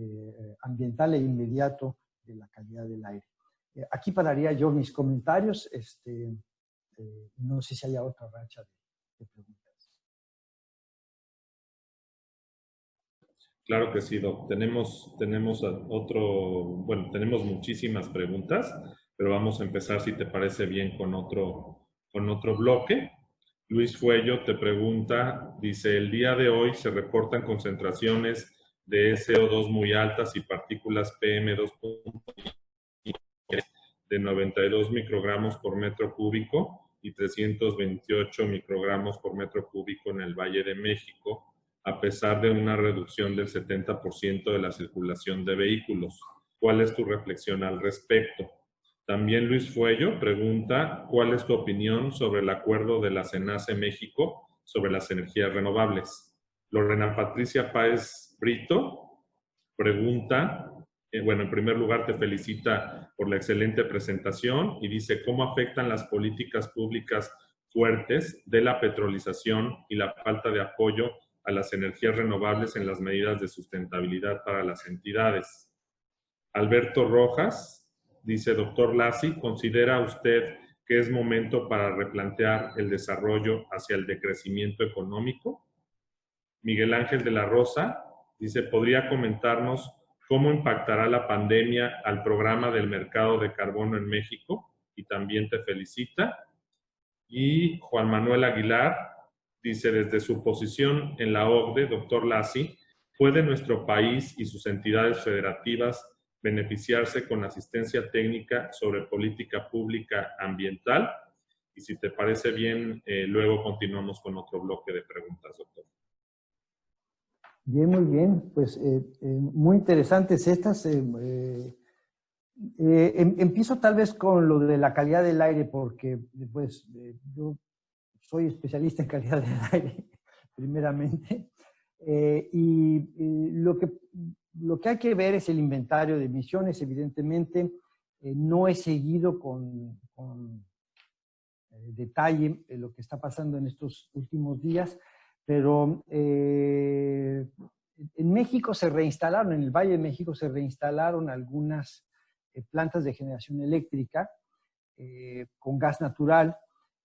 ambiental e inmediato de la calidad del aire. Aquí pararía yo mis comentarios. No sé si haya otra racha de preguntas. Claro que sí, Doc. Tenemos tenemos muchísimas preguntas, pero vamos a empezar, si te parece bien, con otro bloque. Luis Fuello te pregunta, dice, el día de hoy se reportan concentraciones de CO2 muy altas y partículas PM2.5 de 92 microgramos por metro cúbico y 328 microgramos por metro cúbico en el Valle de México, a pesar de una reducción del 70% de la circulación de vehículos. ¿Cuál es tu reflexión al respecto? También Luis Fuello pregunta, ¿cuál es tu opinión sobre el acuerdo de la CENACE México sobre las energías renovables? Lorena Patricia Páez Brito pregunta, en primer lugar te felicita por la excelente presentación y dice, ¿cómo afectan las políticas públicas fuertes de la petrolización y la falta de apoyo a las energías renovables en las medidas de sustentabilidad para las entidades? Alberto Rojas dice, doctor Lassi, ¿considera usted que es momento para replantear el desarrollo hacia el decrecimiento económico? Miguel Ángel de la Rosa dice, ¿podría comentarnos cómo impactará la pandemia al programa del mercado de carbono en México? Y también te felicita. Y Juan Manuel Aguilar dice, desde su posición en la OCDE, doctor Lassi, ¿puede nuestro país y sus entidades federativas beneficiarse con asistencia técnica sobre política pública ambiental? Y si te parece bien, luego continuamos con otro bloque de preguntas, doctor. Bien, muy bien. Pues muy interesantes estas. Empiezo tal vez con lo de la calidad del aire, porque pues, yo soy especialista en calidad del aire, primeramente. Y lo que hay que ver es el inventario de emisiones. Evidentemente, no he seguido con detalle lo que está pasando en estos últimos días, pero en México se reinstalaron, en el Valle de México se reinstalaron algunas plantas de generación eléctrica con gas natural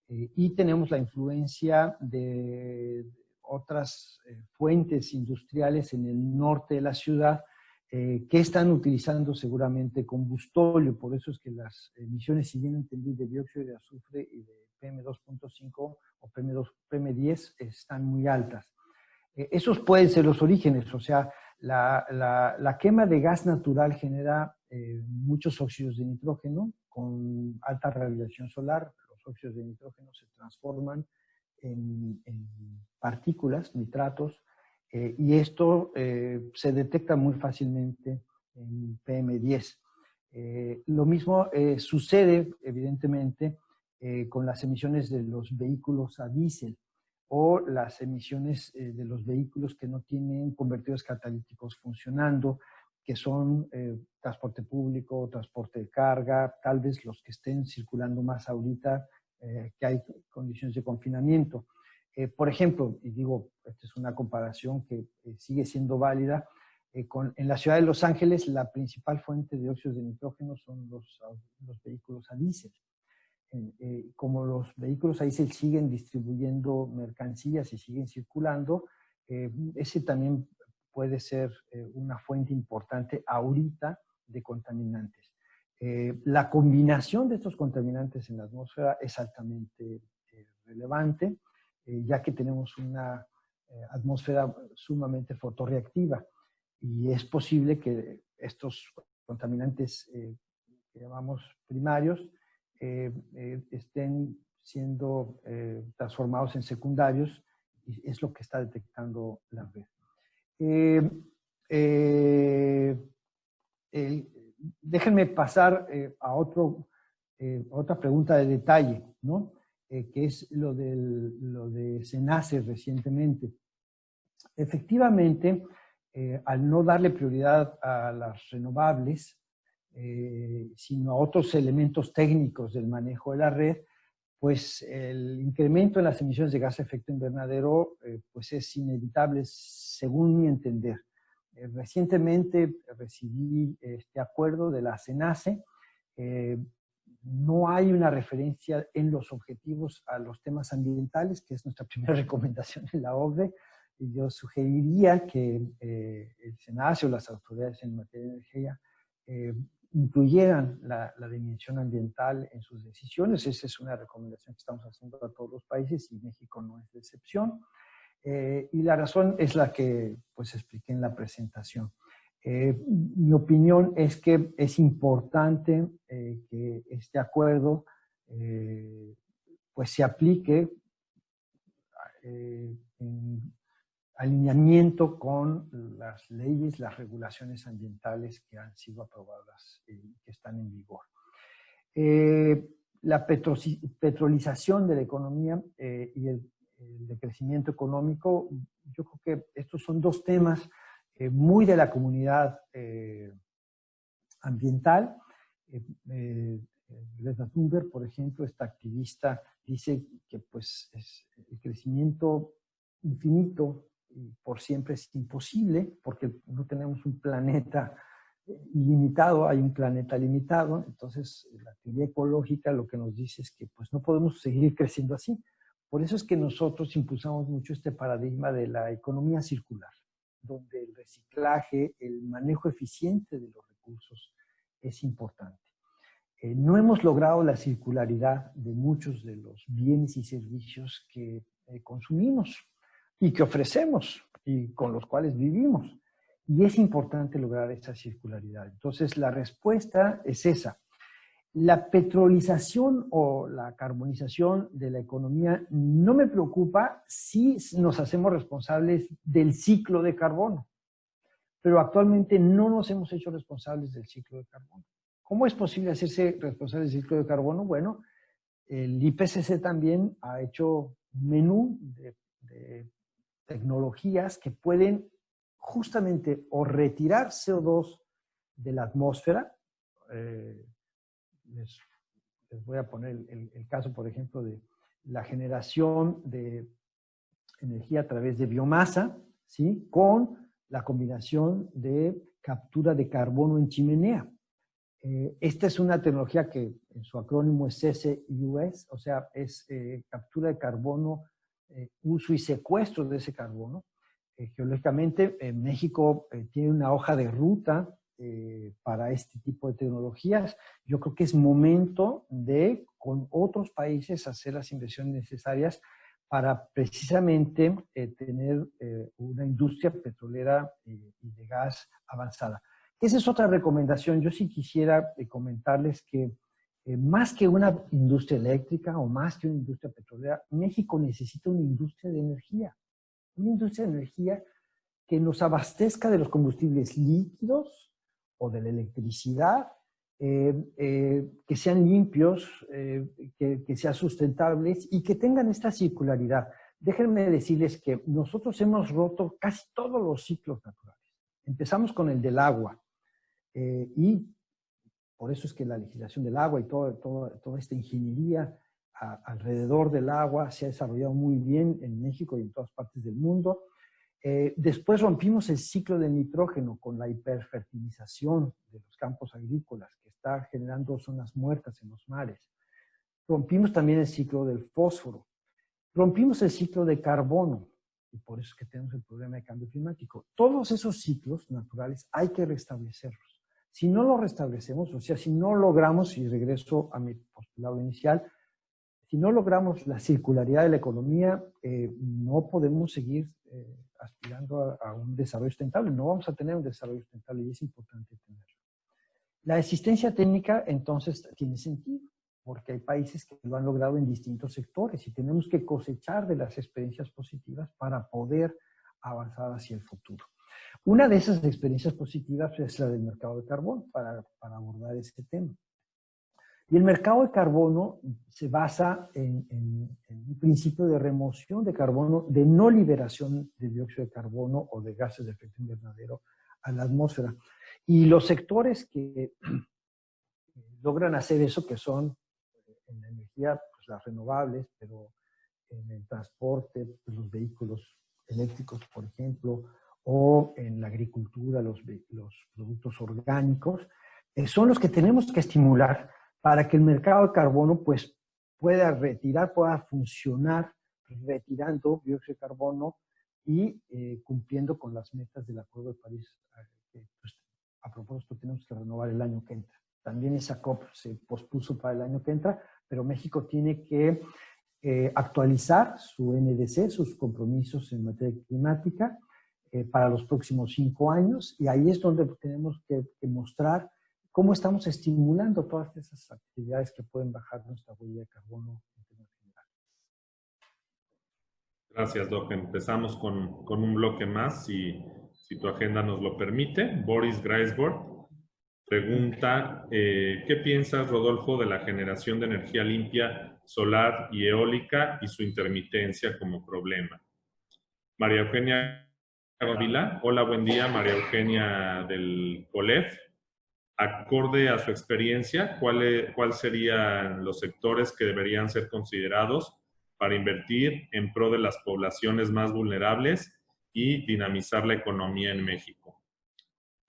y tenemos la influencia de otras fuentes industriales en el norte de la ciudad que están utilizando seguramente combustóleo. Por eso es que las emisiones, si bien entendí, de dióxido de azufre y de PM2.5 o PM10 están muy altas. Esos pueden ser los orígenes, o sea, la quema de gas natural genera muchos óxidos de nitrógeno con alta radiación solar. Los óxidos de nitrógeno se transforman en partículas, nitratos, y esto se detecta muy fácilmente en PM10. Lo mismo sucede, evidentemente, con las emisiones de los vehículos a diésel o las emisiones de los vehículos que no tienen convertidores catalíticos funcionando, que son transporte público, transporte de carga, tal vez los que estén circulando más ahorita, que hay condiciones de confinamiento. Por ejemplo, y digo, esta es una comparación que sigue siendo válida, en la ciudad de Los Ángeles la principal fuente de óxidos de nitrógeno son los vehículos a diésel. Como los vehículos a diésel siguen distribuyendo mercancías y siguen circulando, ese también puede ser una fuente importante ahorita de contaminantes. La combinación de estos contaminantes en la atmósfera es altamente relevante, ya que tenemos una atmósfera sumamente fotorreactiva y es posible que estos contaminantes que llamamos primarios estén siendo transformados en secundarios y es lo que está detectando la red. Déjenme pasar a otra pregunta de detalle, ¿no? Que es lo de SENACE recientemente. Efectivamente, al no darle prioridad a las renovables, sino a otros elementos técnicos del manejo de la red, pues el incremento en las emisiones de gas de efecto invernadero pues es inevitable según mi entender. Recientemente recibí este acuerdo de la SENACE. No hay una referencia en los objetivos a los temas ambientales, que es nuestra primera recomendación en la OCDE. Y yo sugeriría que el SENACE o las autoridades en materia de energía incluyeran la dimensión ambiental en sus decisiones. Esa es una recomendación que estamos haciendo a todos los países y México no es de excepción. Y la razón es la que pues expliqué en la presentación. Mi opinión es que es importante que este acuerdo pues se aplique en alineamiento con las leyes, las regulaciones ambientales que han sido aprobadas y que están en vigor. La petrolización de la economía y el decrecimiento económico, yo creo que estos son dos temas muy de la comunidad ambiental. Greta Thunberg, por ejemplo, esta activista, dice que pues, el crecimiento infinito y por siempre es imposible porque no tenemos un planeta ilimitado, hay un planeta limitado. Entonces, la teoría ecológica lo que nos dice es que pues, no podemos seguir creciendo así. Por eso es que nosotros impulsamos mucho este paradigma de la economía circular, donde el reciclaje, el manejo eficiente de los recursos es importante. No hemos logrado la circularidad de muchos de los bienes y servicios que consumimos y que ofrecemos y con los cuales vivimos. Y es importante lograr esa circularidad. Entonces, la respuesta es esa. La petrolización o la carbonización de la economía no me preocupa si nos hacemos responsables del ciclo de carbono, pero actualmente no nos hemos hecho responsables del ciclo de carbono. ¿Cómo es posible hacerse responsable del ciclo de carbono? Bueno, el IPCC también ha hecho un menú de tecnologías que pueden justamente o retirar CO2 de la atmósfera. Les voy a poner el caso, por ejemplo, de la generación de energía a través de biomasa, ¿sí? Con la combinación de captura de carbono en chimenea. Esta es una tecnología que en su acrónimo es CCUS, o sea, es captura de carbono, uso y secuestro de ese carbono. Geológicamente, México tiene una hoja de ruta para este tipo de tecnologías. Yo creo que es momento de, con otros países, hacer las inversiones necesarias para precisamente tener una industria petrolera y de gas avanzada. Esa es otra recomendación. Yo sí quisiera comentarles que más que una industria eléctrica o más que una industria petrolera, México necesita una industria de energía. Una industria de energía que nos abastezca de los combustibles líquidos o de la electricidad, que sean limpios, que sean sustentables y que tengan esta circularidad. Déjenme decirles que nosotros hemos roto casi todos los ciclos naturales. Empezamos con el del agua y por eso es que la legislación del agua y toda esta ingeniería alrededor del agua se ha desarrollado muy bien en México y en todas partes del mundo. Después rompimos el ciclo del nitrógeno con la hiperfertilización de los campos agrícolas que está generando zonas muertas en los mares. Rompimos también el ciclo del fósforo. Rompimos el ciclo de carbono y por eso es que tenemos el problema de cambio climático. Todos esos ciclos naturales hay que restablecerlos. Si no los restablecemos, o sea, si no logramos, y regreso a mi postulado inicial, Si no logramos la circularidad de la economía, no podemos seguir aspirando a un desarrollo sustentable. No vamos a tener un desarrollo sustentable y es importante tenerlo. La asistencia técnica, entonces, tiene sentido, porque hay países que lo han logrado en distintos sectores y tenemos que cosechar de las experiencias positivas para poder avanzar hacia el futuro. Una de esas experiencias positivas es la del mercado de carbono, para abordar este tema. Y el mercado de carbono se basa en un principio de remoción de carbono, de no liberación de dióxido de carbono o de gases de efecto invernadero a la atmósfera. Y los sectores que logran hacer eso, que son en la energía, pues las renovables, pero en el transporte, pues los vehículos eléctricos, por ejemplo, o en la agricultura, los productos orgánicos, son los que tenemos que estimular para que el mercado de carbono pues, pueda funcionar retirando dióxido de carbono y cumpliendo con las metas del Acuerdo de París. Pues, a propósito, tenemos que renovar el año que entra. También esa COP se pospuso para el año que entra, pero México tiene que actualizar su NDC, sus compromisos en materia climática, para los próximos 5 años, y ahí es donde tenemos que mostrar cómo estamos estimulando todas esas actividades que pueden bajar nuestra huella de carbono internacional. Gracias, Doc. Empezamos con un bloque más, si tu agenda nos lo permite. Boris Greisbord pregunta, ¿qué piensas, Rodolfo, de la generación de energía limpia, solar y eólica y su intermitencia como problema? María Eugenia Ávila, hola, buen día, María Eugenia del COLEF. Acorde a su experiencia, ¿cuál serían los sectores que deberían ser considerados para invertir en pro de las poblaciones más vulnerables y dinamizar la economía en México?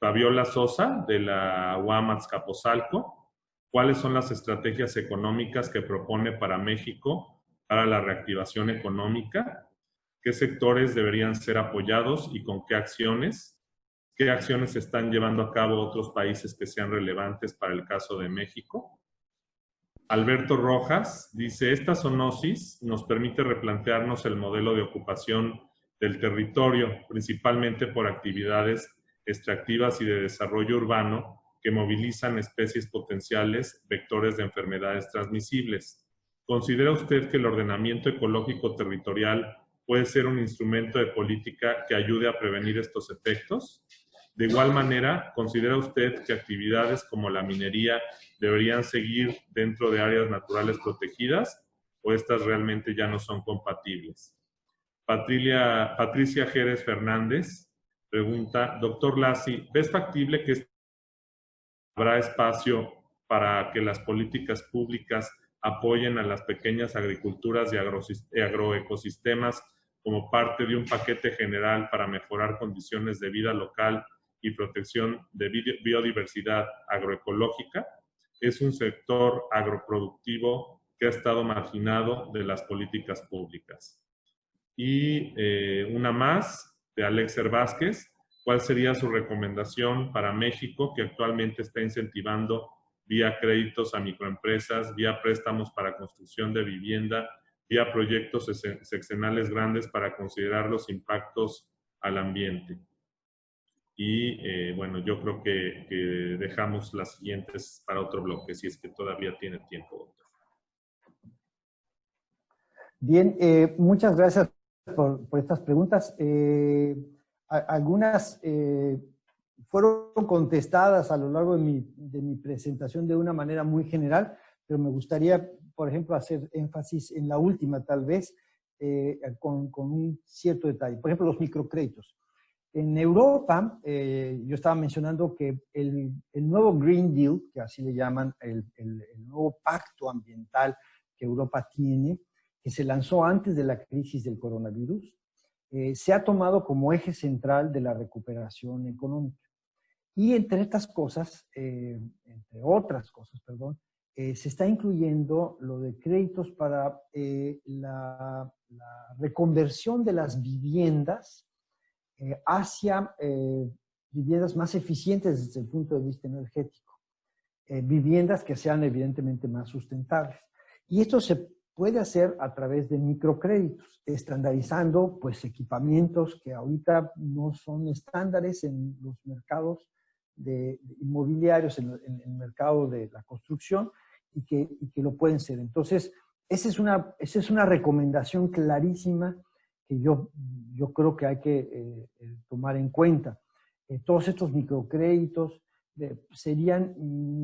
Fabiola Sosa, de la UAM Azcapotzalco, ¿cuáles son las estrategias económicas que propone para México para la reactivación económica? ¿Qué sectores deberían ser apoyados y con qué acciones? ¿Qué acciones están llevando a cabo otros países que sean relevantes para el caso de México? Alberto Rojas dice, esta zoonosis nos permite replantearnos el modelo de ocupación del territorio, principalmente por actividades extractivas y de desarrollo urbano que movilizan especies potenciales, vectores de enfermedades transmisibles. ¿Considera usted que el ordenamiento ecológico territorial puede ser un instrumento de política que ayude a prevenir estos efectos? De igual manera, ¿considera usted que actividades como la minería deberían seguir dentro de áreas naturales protegidas o estas realmente ya no son compatibles? Patricia Jerez Fernández pregunta, doctor Lassi, ¿ves factible que habrá espacio para que las políticas públicas apoyen a las pequeñas agriculturas y agroecosistemas como parte de un paquete general para mejorar condiciones de vida local y protección de biodiversidad agroecológica? Es un sector agroproductivo que ha estado marginado de las políticas públicas. Y una más, de Alexer Vázquez, ¿cuál sería su recomendación para México, que actualmente está incentivando vía créditos a microempresas, vía préstamos para construcción de vivienda, vía proyectos sexenales grandes para considerar los impactos al ambiente? Y bueno, yo creo que dejamos las siguientes para otro bloque, si es que todavía tiene tiempo. Bien, muchas gracias por estas preguntas. Algunas fueron contestadas a lo largo de mi presentación de una manera muy general, pero me gustaría, por ejemplo, hacer énfasis en la última, tal vez, con un cierto detalle. Por ejemplo, los microcréditos. En Europa, yo estaba mencionando que el nuevo Green Deal, que así le llaman, el nuevo pacto ambiental que Europa tiene, que se lanzó antes de la crisis del coronavirus, se ha tomado como eje central de la recuperación económica. Y entre otras cosas, se está incluyendo lo de créditos para la reconversión de las viviendas hacia viviendas más eficientes desde el punto de vista energético. Viviendas que sean evidentemente más sustentables. Y esto se puede hacer a través de microcréditos, estandarizando pues equipamientos que ahorita no son estándares en los mercados de inmobiliarios, en el mercado de la construcción, y que lo pueden ser. Entonces, esa es una recomendación clarísima que yo creo que hay que tomar en cuenta. Todos estos microcréditos serían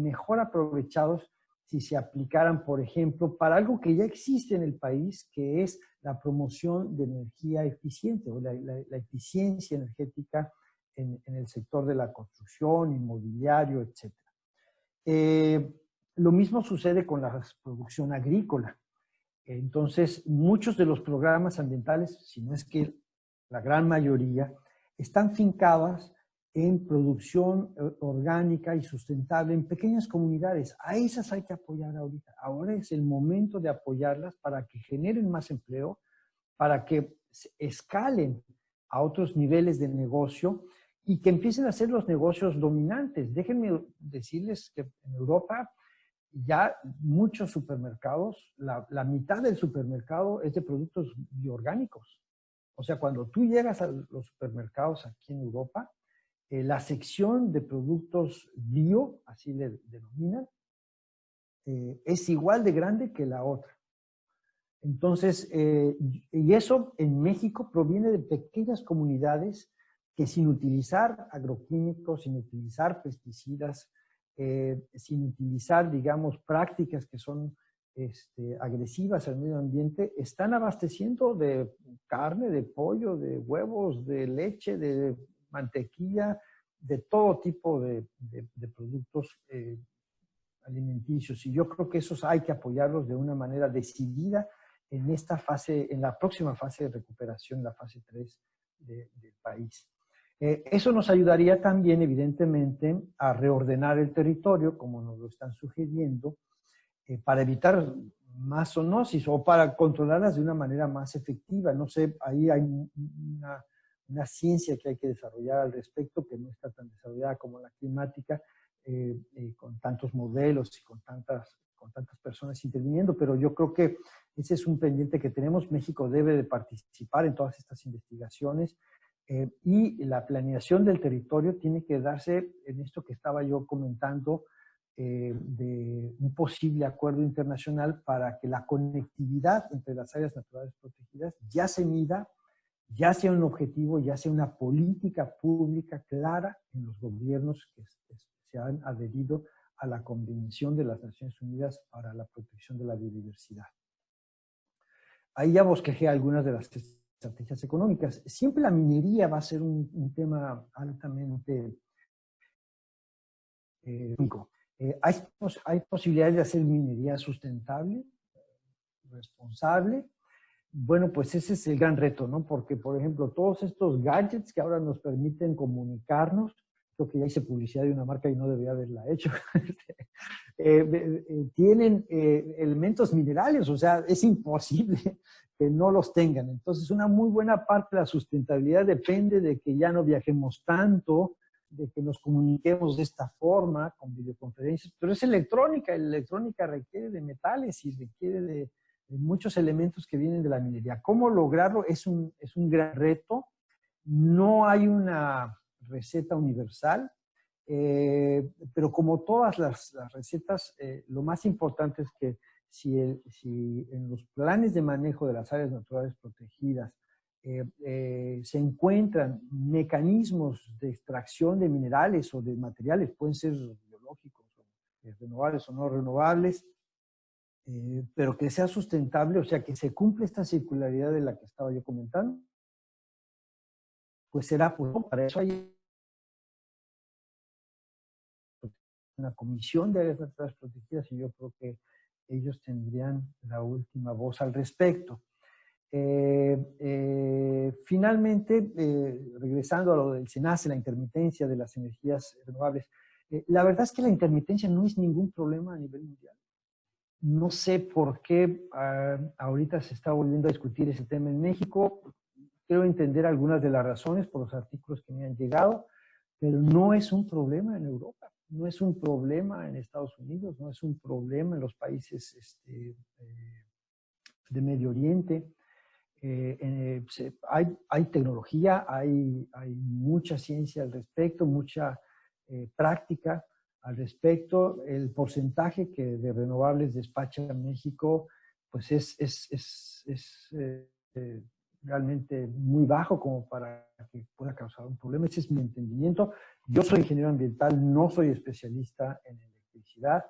mejor aprovechados si se aplicaran, por ejemplo, para algo que ya existe en el país, que es la promoción de energía eficiente o la eficiencia energética en el sector de la construcción, inmobiliario, etc. Lo mismo sucede con la producción agrícola. Entonces, muchos de los programas ambientales, si no es que la gran mayoría, están fincadas en producción orgánica y sustentable en pequeñas comunidades. A esas hay que apoyar ahorita. Ahora es el momento de apoyarlas para que generen más empleo, para que escalen a otros niveles de negocio y que empiecen a ser los negocios dominantes. Déjenme decirles que en Europa ya muchos supermercados, la mitad del supermercado es de productos bioorgánicos. O sea, cuando tú llegas a los supermercados aquí en Europa, la sección de productos bio, así le denominan, es igual de grande que la otra. Entonces, y eso en México proviene de pequeñas comunidades que sin utilizar agroquímicos, sin utilizar pesticidas, sin utilizar, digamos, prácticas que son agresivas al medio ambiente, están abasteciendo de carne, de pollo, de huevos, de leche, de mantequilla, de todo tipo de productos alimenticios. Y yo creo que esos hay que apoyarlos de una manera decidida en esta fase, en la próxima fase de recuperación, la fase 3 del país. Eso nos ayudaría también, evidentemente, a reordenar el territorio, como nos lo están sugiriendo, para evitar más zoonosis o para controlarlas de una manera más efectiva. No sé, ahí hay una ciencia que hay que desarrollar al respecto, que no está tan desarrollada como la climática, con tantos modelos y con tantas personas interviniendo, pero yo creo que ese es un pendiente que tenemos. México debe de participar en todas estas investigaciones y la planeación del territorio tiene que darse en esto que estaba yo comentando, de un posible acuerdo internacional para que la conectividad entre las áreas naturales protegidas ya se mida, ya sea un objetivo, ya sea una política pública clara en los gobiernos que se han adherido a la Convención de las Naciones Unidas para la Protección de la Biodiversidad. Ahí ya bosquejé algunas de las estrategias económicas. Siempre la minería va a ser un tema altamente único. Hay posibilidades de hacer minería sustentable, responsable. Bueno, pues ese es el gran reto, ¿no? Porque, por ejemplo, todos estos gadgets que ahora nos permiten comunicarnos, creo que ya hice publicidad de una marca y no debería haberla hecho, tienen elementos minerales, o sea, es imposible que no los tengan. Entonces, una muy buena parte de la sustentabilidad depende de que ya no viajemos tanto, de que nos comuniquemos de esta forma, con videoconferencias, pero es electrónica, y la electrónica requiere de metales y requiere de muchos elementos que vienen de la minería. ¿Cómo lograrlo? Es un gran reto. No hay una receta universal, pero como todas las recetas, lo más importante es que si en los planes de manejo de las áreas naturales protegidas se encuentran mecanismos de extracción de minerales o de materiales, pueden ser biológicos, renovables o no renovables, pero que sea sustentable, o sea, que se cumpla esta circularidad de la que estaba yo comentando, pues será, pues, para eso hay una comisión de áreas naturales protegidas y yo creo que ellos tendrían la última voz al respecto. Finalmente, regresando a lo del SENACE, la intermitencia de las energías renovables, la verdad es que la intermitencia no es ningún problema a nivel mundial. No sé por qué ahorita se está volviendo a discutir ese tema en México. Quiero entender algunas de las razones por los artículos que me han llegado, pero no es un problema en Europa, no es un problema en Estados Unidos, no es un problema en los países de Medio Oriente. Hay tecnología, hay mucha ciencia al respecto, mucha práctica al respecto. El porcentaje que de renovables despacha México pues realmente muy bajo como para que pueda causar un problema. Ese es mi entendimiento. Yo soy ingeniero ambiental, no soy especialista en electricidad.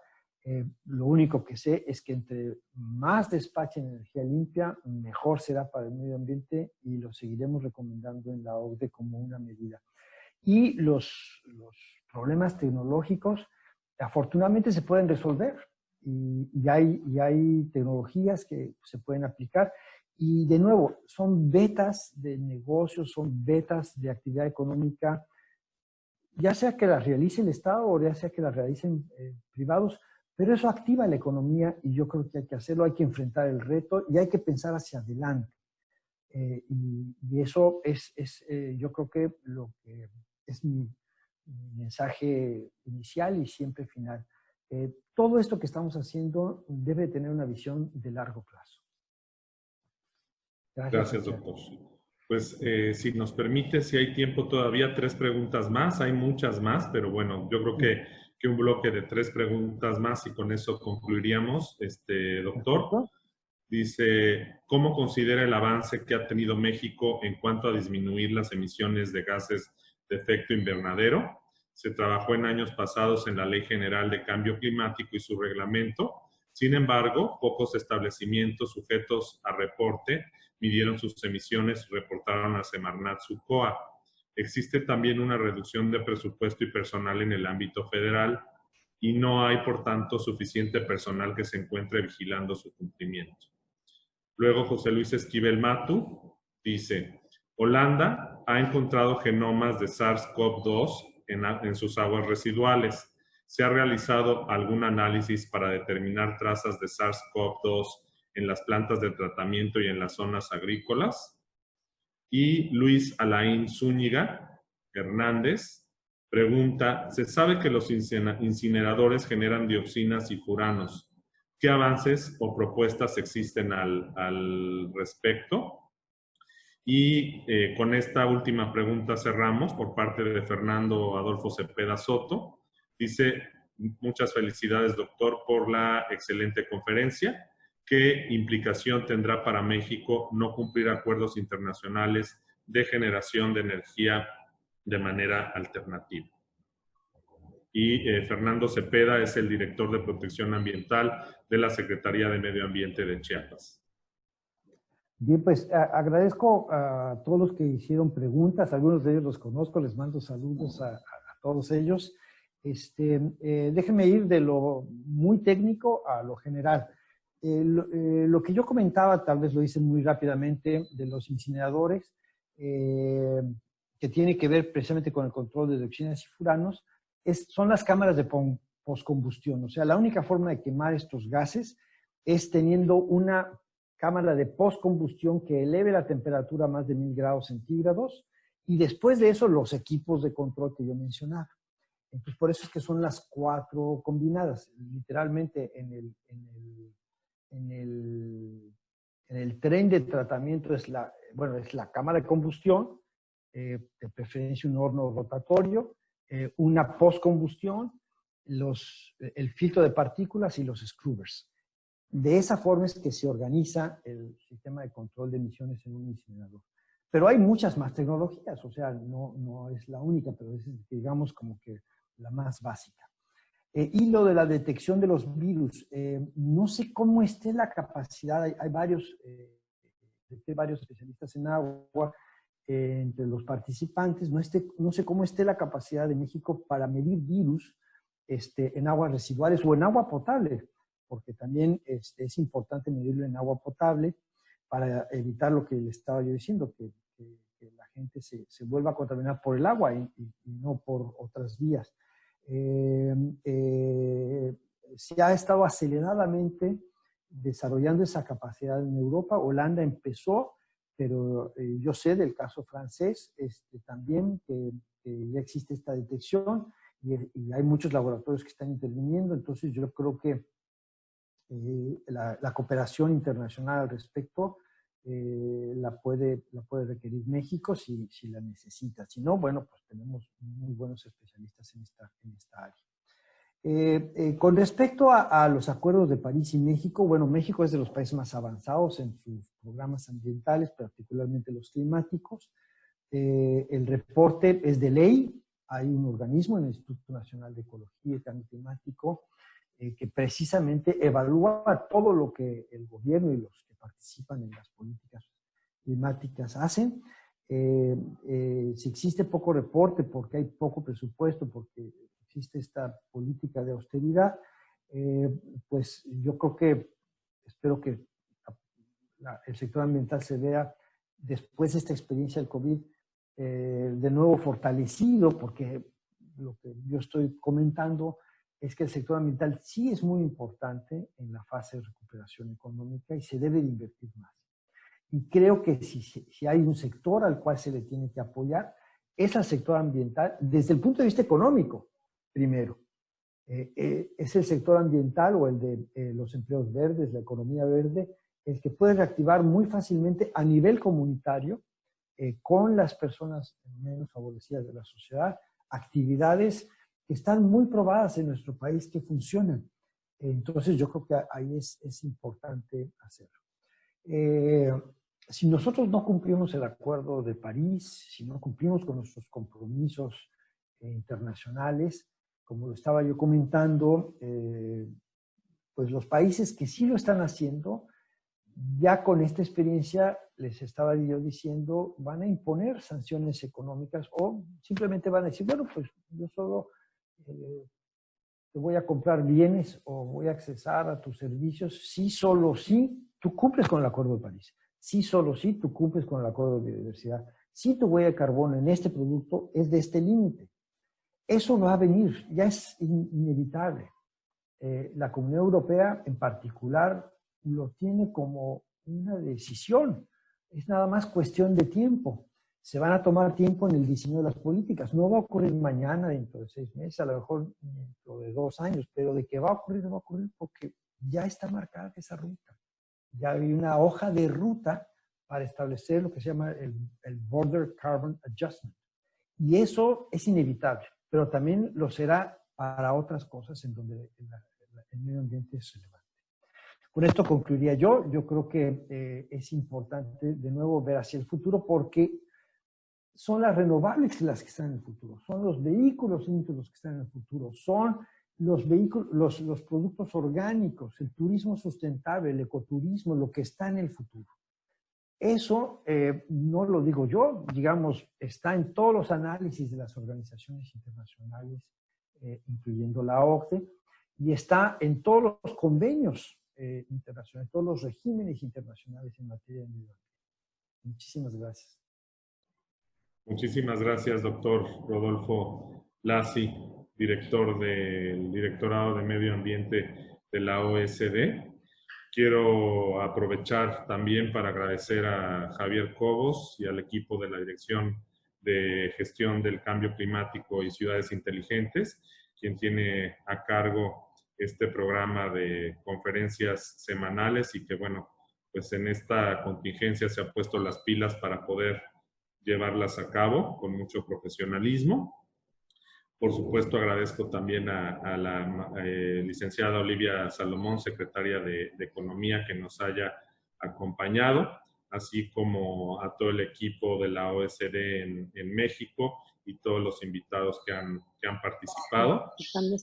Lo único que sé es que entre más despachen energía limpia, mejor será para el medio ambiente y lo seguiremos recomendando en la OCDE como una medida. Y los problemas tecnológicos, afortunadamente, se pueden resolver y hay tecnologías que se pueden aplicar. Y de nuevo, son betas de negocios, son betas de actividad económica, ya sea que las realice el Estado o ya sea que las realicen privados, pero eso activa la economía y yo creo que hay que hacerlo, hay que enfrentar el reto y hay que pensar hacia adelante. Y eso es yo creo que lo que es mi mensaje inicial y siempre final. Todo esto que estamos haciendo debe tener una visión de largo plazo. Gracias, doctor. Pues si nos permite, si hay tiempo todavía, 3 preguntas más. Hay muchas más, pero bueno, yo creo que un bloque de 3 preguntas más y con eso concluiríamos, doctor. ¿Perfecto? Dice, ¿cómo considera el avance que ha tenido México en cuanto a disminuir las emisiones de gases de efecto invernadero? Se trabajó en años pasados en la Ley General de Cambio Climático y su reglamento. Sin embargo, pocos establecimientos sujetos a reporte midieron sus emisiones y reportaron a Semarnat su COA. Existe también una reducción de presupuesto y personal en el ámbito federal y no hay, por tanto, suficiente personal que se encuentre vigilando su cumplimiento. Luego, José Luis Esquivel Matu dice, Holanda ha encontrado genomas de SARS-CoV-2 en sus aguas residuales. ¿Se ha realizado algún análisis para determinar trazas de SARS-CoV-2 en las plantas de tratamiento y en las zonas agrícolas? Y Luis Alain Zúñiga Hernández pregunta, ¿se sabe que los incineradores generan dioxinas y furanos? ¿Qué avances o propuestas existen al respecto? Y con esta última pregunta cerramos por parte de Fernando Adolfo Cepeda Soto. Dice, muchas felicidades, doctor, por la excelente conferencia. ¿Qué implicación tendrá para México no cumplir acuerdos internacionales de generación de energía de manera alternativa? Y Fernando Cepeda es el director de Protección Ambiental de la Secretaría de Medio Ambiente de Chiapas. Bien, pues agradezco a todos los que hicieron preguntas, algunos de ellos los conozco, les mando saludos a todos ellos. Déjenme ir de lo muy técnico a lo general. Lo que yo comentaba, tal vez lo hice muy rápidamente, de los incineradores, que tiene que ver precisamente con el control de dioxinas y furanos, son las cámaras de postcombustión. O sea, la única forma de quemar estos gases es teniendo una cámara de postcombustión que eleve la temperatura a más de 1000 grados centígrados y después de eso los equipos de control que yo mencionaba. Entonces, por eso es que son las 4 combinadas. Literalmente en el tren de tratamiento es la cámara de combustión, de preferencia un horno rotatorio, una postcombustión, el filtro de partículas y los scrubbers. De esa forma es que se organiza el sistema de control de emisiones en un incinerador. Pero hay muchas más tecnologías, o sea, no es la única, pero es, digamos, como que la más básica. Y lo de la detección de los virus, no sé cómo esté la capacidad, hay varios especialistas en agua entre los participantes, no sé cómo esté la capacidad de México para medir virus en aguas residuales o en agua potable, porque también es importante medirlo en agua potable para evitar lo que le estaba yo diciendo, que la gente se vuelva a contaminar por el agua y no por otras vías. Se ha estado aceleradamente desarrollando esa capacidad en Europa. Holanda empezó, pero yo sé del caso francés también que ya existe esta detección y hay muchos laboratorios que están interviniendo. Entonces yo creo que La cooperación internacional al respecto la puede requerir México si la necesita. Si no, bueno, pues tenemos muy buenos especialistas en esta área. Con respecto a los acuerdos de París y México, bueno, México es de los países más avanzados en sus programas ambientales, particularmente los climáticos. El reporte es de ley, hay un organismo, el Instituto Nacional de Ecología y Cambio Climático, que precisamente evalúa todo lo que el gobierno y los que participan en las políticas climáticas hacen. Si existe poco reporte porque hay poco presupuesto, porque existe esta política de austeridad, pues yo creo que, espero que el sector ambiental se vea después de esta experiencia del COVID de nuevo fortalecido, porque lo que yo estoy comentando es que el sector ambiental sí es muy importante en la fase de recuperación económica y se debe de invertir más. Y creo que si hay un sector al cual se le tiene que apoyar, es al sector ambiental desde el punto de vista económico, primero. Es el sector ambiental o el de los empleos verdes, la economía verde, el que puede reactivar muy fácilmente a nivel comunitario con las personas menos favorecidas de la sociedad, actividades que están muy probadas en nuestro país, que funcionan. Entonces yo creo que ahí es importante hacerlo. Si nosotros no cumplimos el Acuerdo de París, si no cumplimos con nuestros compromisos internacionales, como lo estaba yo comentando, pues los países que sí lo están haciendo, ya con esta experiencia, les estaba yo diciendo, van a imponer sanciones económicas o simplemente van a decir, bueno, pues yo solo te voy a comprar bienes o voy a accesar a tus servicios si solo si tú cumples con el Acuerdo de París, si solo si tú cumples con el Acuerdo de Biodiversidad, si tu huella de carbono en este producto es de este límite. Eso va a venir, ya es inevitable. La Comunidad Europea en particular lo tiene como una decisión. Es nada más cuestión de tiempo. Se van a tomar tiempo en el diseño de las políticas. No va a ocurrir mañana, dentro de 6 meses, a lo mejor dentro de 2 años, pero de que va a ocurrir, va a ocurrir porque ya está marcada esa ruta. Ya hay una hoja de ruta para establecer lo que se llama el Border Carbon Adjustment. Y eso es inevitable, pero también lo será para otras cosas en donde el medio ambiente es relevante. Con esto concluiría yo. Yo creo que es importante de nuevo ver hacia el futuro porque son las renovables las que están en el futuro, son los vehículos limpios los que están en el futuro, son los vehículos, los productos orgánicos, el turismo sustentable, el ecoturismo, lo que está en el futuro. Eso no lo digo yo, digamos, está en todos los análisis de las organizaciones internacionales, incluyendo la OCDE, y está en todos los convenios internacionales, todos los regímenes internacionales en materia de medio ambiente. Muchísimas gracias. Muchísimas gracias, doctor Rodolfo Lassi, director del Directorado de Medio Ambiente de la OSD. Quiero aprovechar también para agradecer a Javier Cobos y al equipo de la Dirección de Gestión del Cambio Climático y Ciudades Inteligentes, quien tiene a cargo este programa de conferencias semanales y que, bueno, pues en esta contingencia se ha puesto las pilas para poder llevarlas a cabo con mucho profesionalismo. Por supuesto, agradezco también a la licenciada Olivia Salomón, secretaria de Economía, que nos haya acompañado, así como a todo el equipo de la OSD en México y todos los invitados que han participado.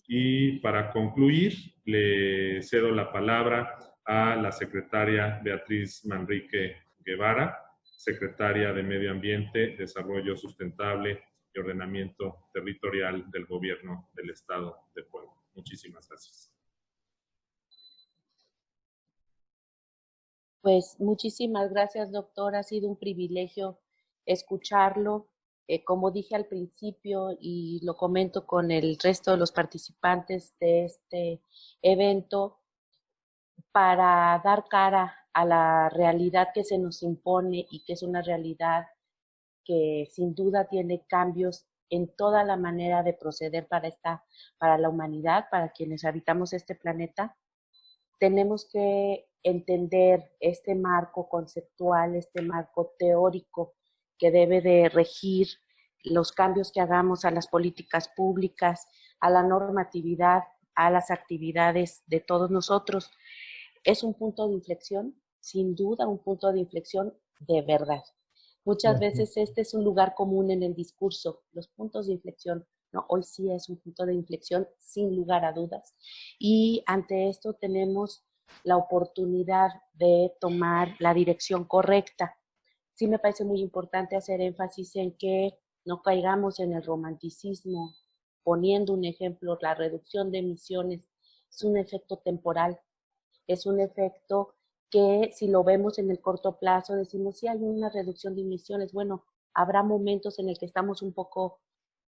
Y para concluir, le cedo la palabra a la secretaria Beatriz Manrique Guevara, secretaria de Medio Ambiente, Desarrollo Sustentable y Ordenamiento Territorial del Gobierno del Estado de Puebla. Muchísimas gracias. Pues muchísimas gracias, doctor. Ha sido un privilegio escucharlo. Como dije al principio y lo comento con el resto de los participantes de este evento, para dar cara a la realidad que se nos impone y que es una realidad que sin duda tiene cambios en toda la manera de proceder para la humanidad, para quienes habitamos este planeta. tenemos que entender este marco conceptual, este marco teórico que debe de regir los cambios que hagamos a las políticas públicas, a la normatividad, a las actividades de todos nosotros. Es un punto de inflexión, sin duda un punto de inflexión de verdad. Muchas veces este es un lugar común en el discurso, los puntos de inflexión. No, hoy sí es un punto de inflexión sin lugar a dudas. Y ante esto tenemos la oportunidad de tomar la dirección correcta. Sí me parece muy importante hacer énfasis en que no caigamos en el romanticismo. Poniendo un ejemplo, la reducción de emisiones es un efecto temporal, es un efecto que si lo vemos en el corto plazo decimos sí hay una reducción de emisiones. Bueno, habrá momentos en el que estamos un poco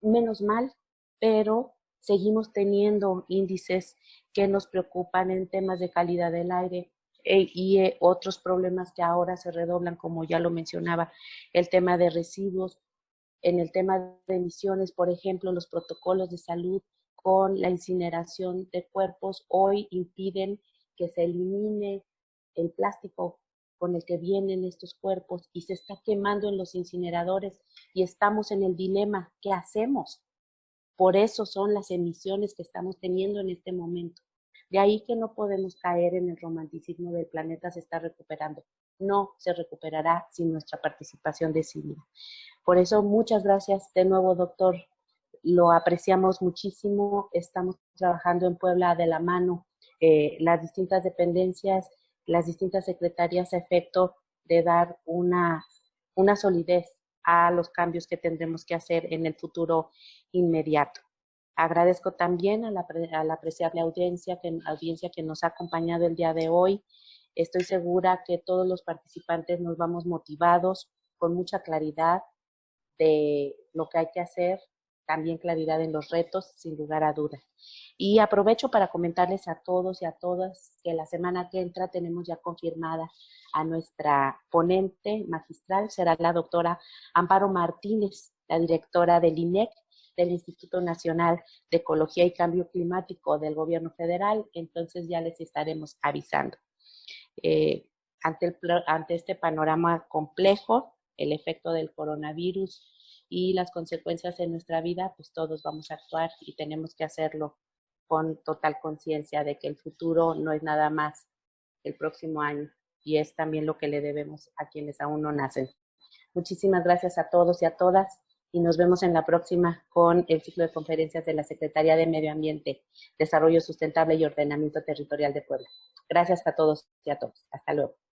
menos mal, pero seguimos teniendo índices que nos preocupan en temas de calidad del aire y otros problemas que ahora se redoblan, como ya lo mencionaba, el tema de residuos, en el tema de emisiones, por ejemplo, los protocolos de salud con la incineración de cuerpos hoy impiden que se elimine el plástico con el que vienen estos cuerpos y se está quemando en los incineradores y estamos en el dilema, ¿qué hacemos? Por eso son las emisiones que estamos teniendo en este momento. De ahí que no podemos caer en el romanticismo del planeta se está recuperando. No se recuperará sin nuestra participación decidida. Por eso, muchas gracias de nuevo, doctor. Lo apreciamos muchísimo. Estamos trabajando en Puebla de la mano, las distintas dependencias, las distintas secretarías a efecto de dar una solidez a los cambios que tendremos que hacer en el futuro inmediato. Agradezco también a la apreciable audiencia que nos ha acompañado el día de hoy. Estoy segura que todos los participantes nos vamos motivados, con mucha claridad de lo que hay que hacer, también claridad en los retos, sin lugar a dudas. Y aprovecho para comentarles a todos y a todas que la semana que entra tenemos ya confirmada a nuestra ponente magistral, será la doctora Amparo Martínez, la directora del INEC, del Instituto Nacional de Ecología y Cambio Climático del Gobierno Federal, entonces ya les estaremos avisando. Ante este panorama complejo, el efecto del coronavirus y las consecuencias en nuestra vida, pues todos vamos a actuar y tenemos que hacerlo con total conciencia de que el futuro no es nada más el próximo año y es también lo que le debemos a quienes aún no nacen. Muchísimas gracias a todos y a todas y nos vemos en la próxima con el ciclo de conferencias de la Secretaría de Medio Ambiente, Desarrollo Sustentable y Ordenamiento Territorial de Puebla. Gracias a todos y a todas. Hasta luego.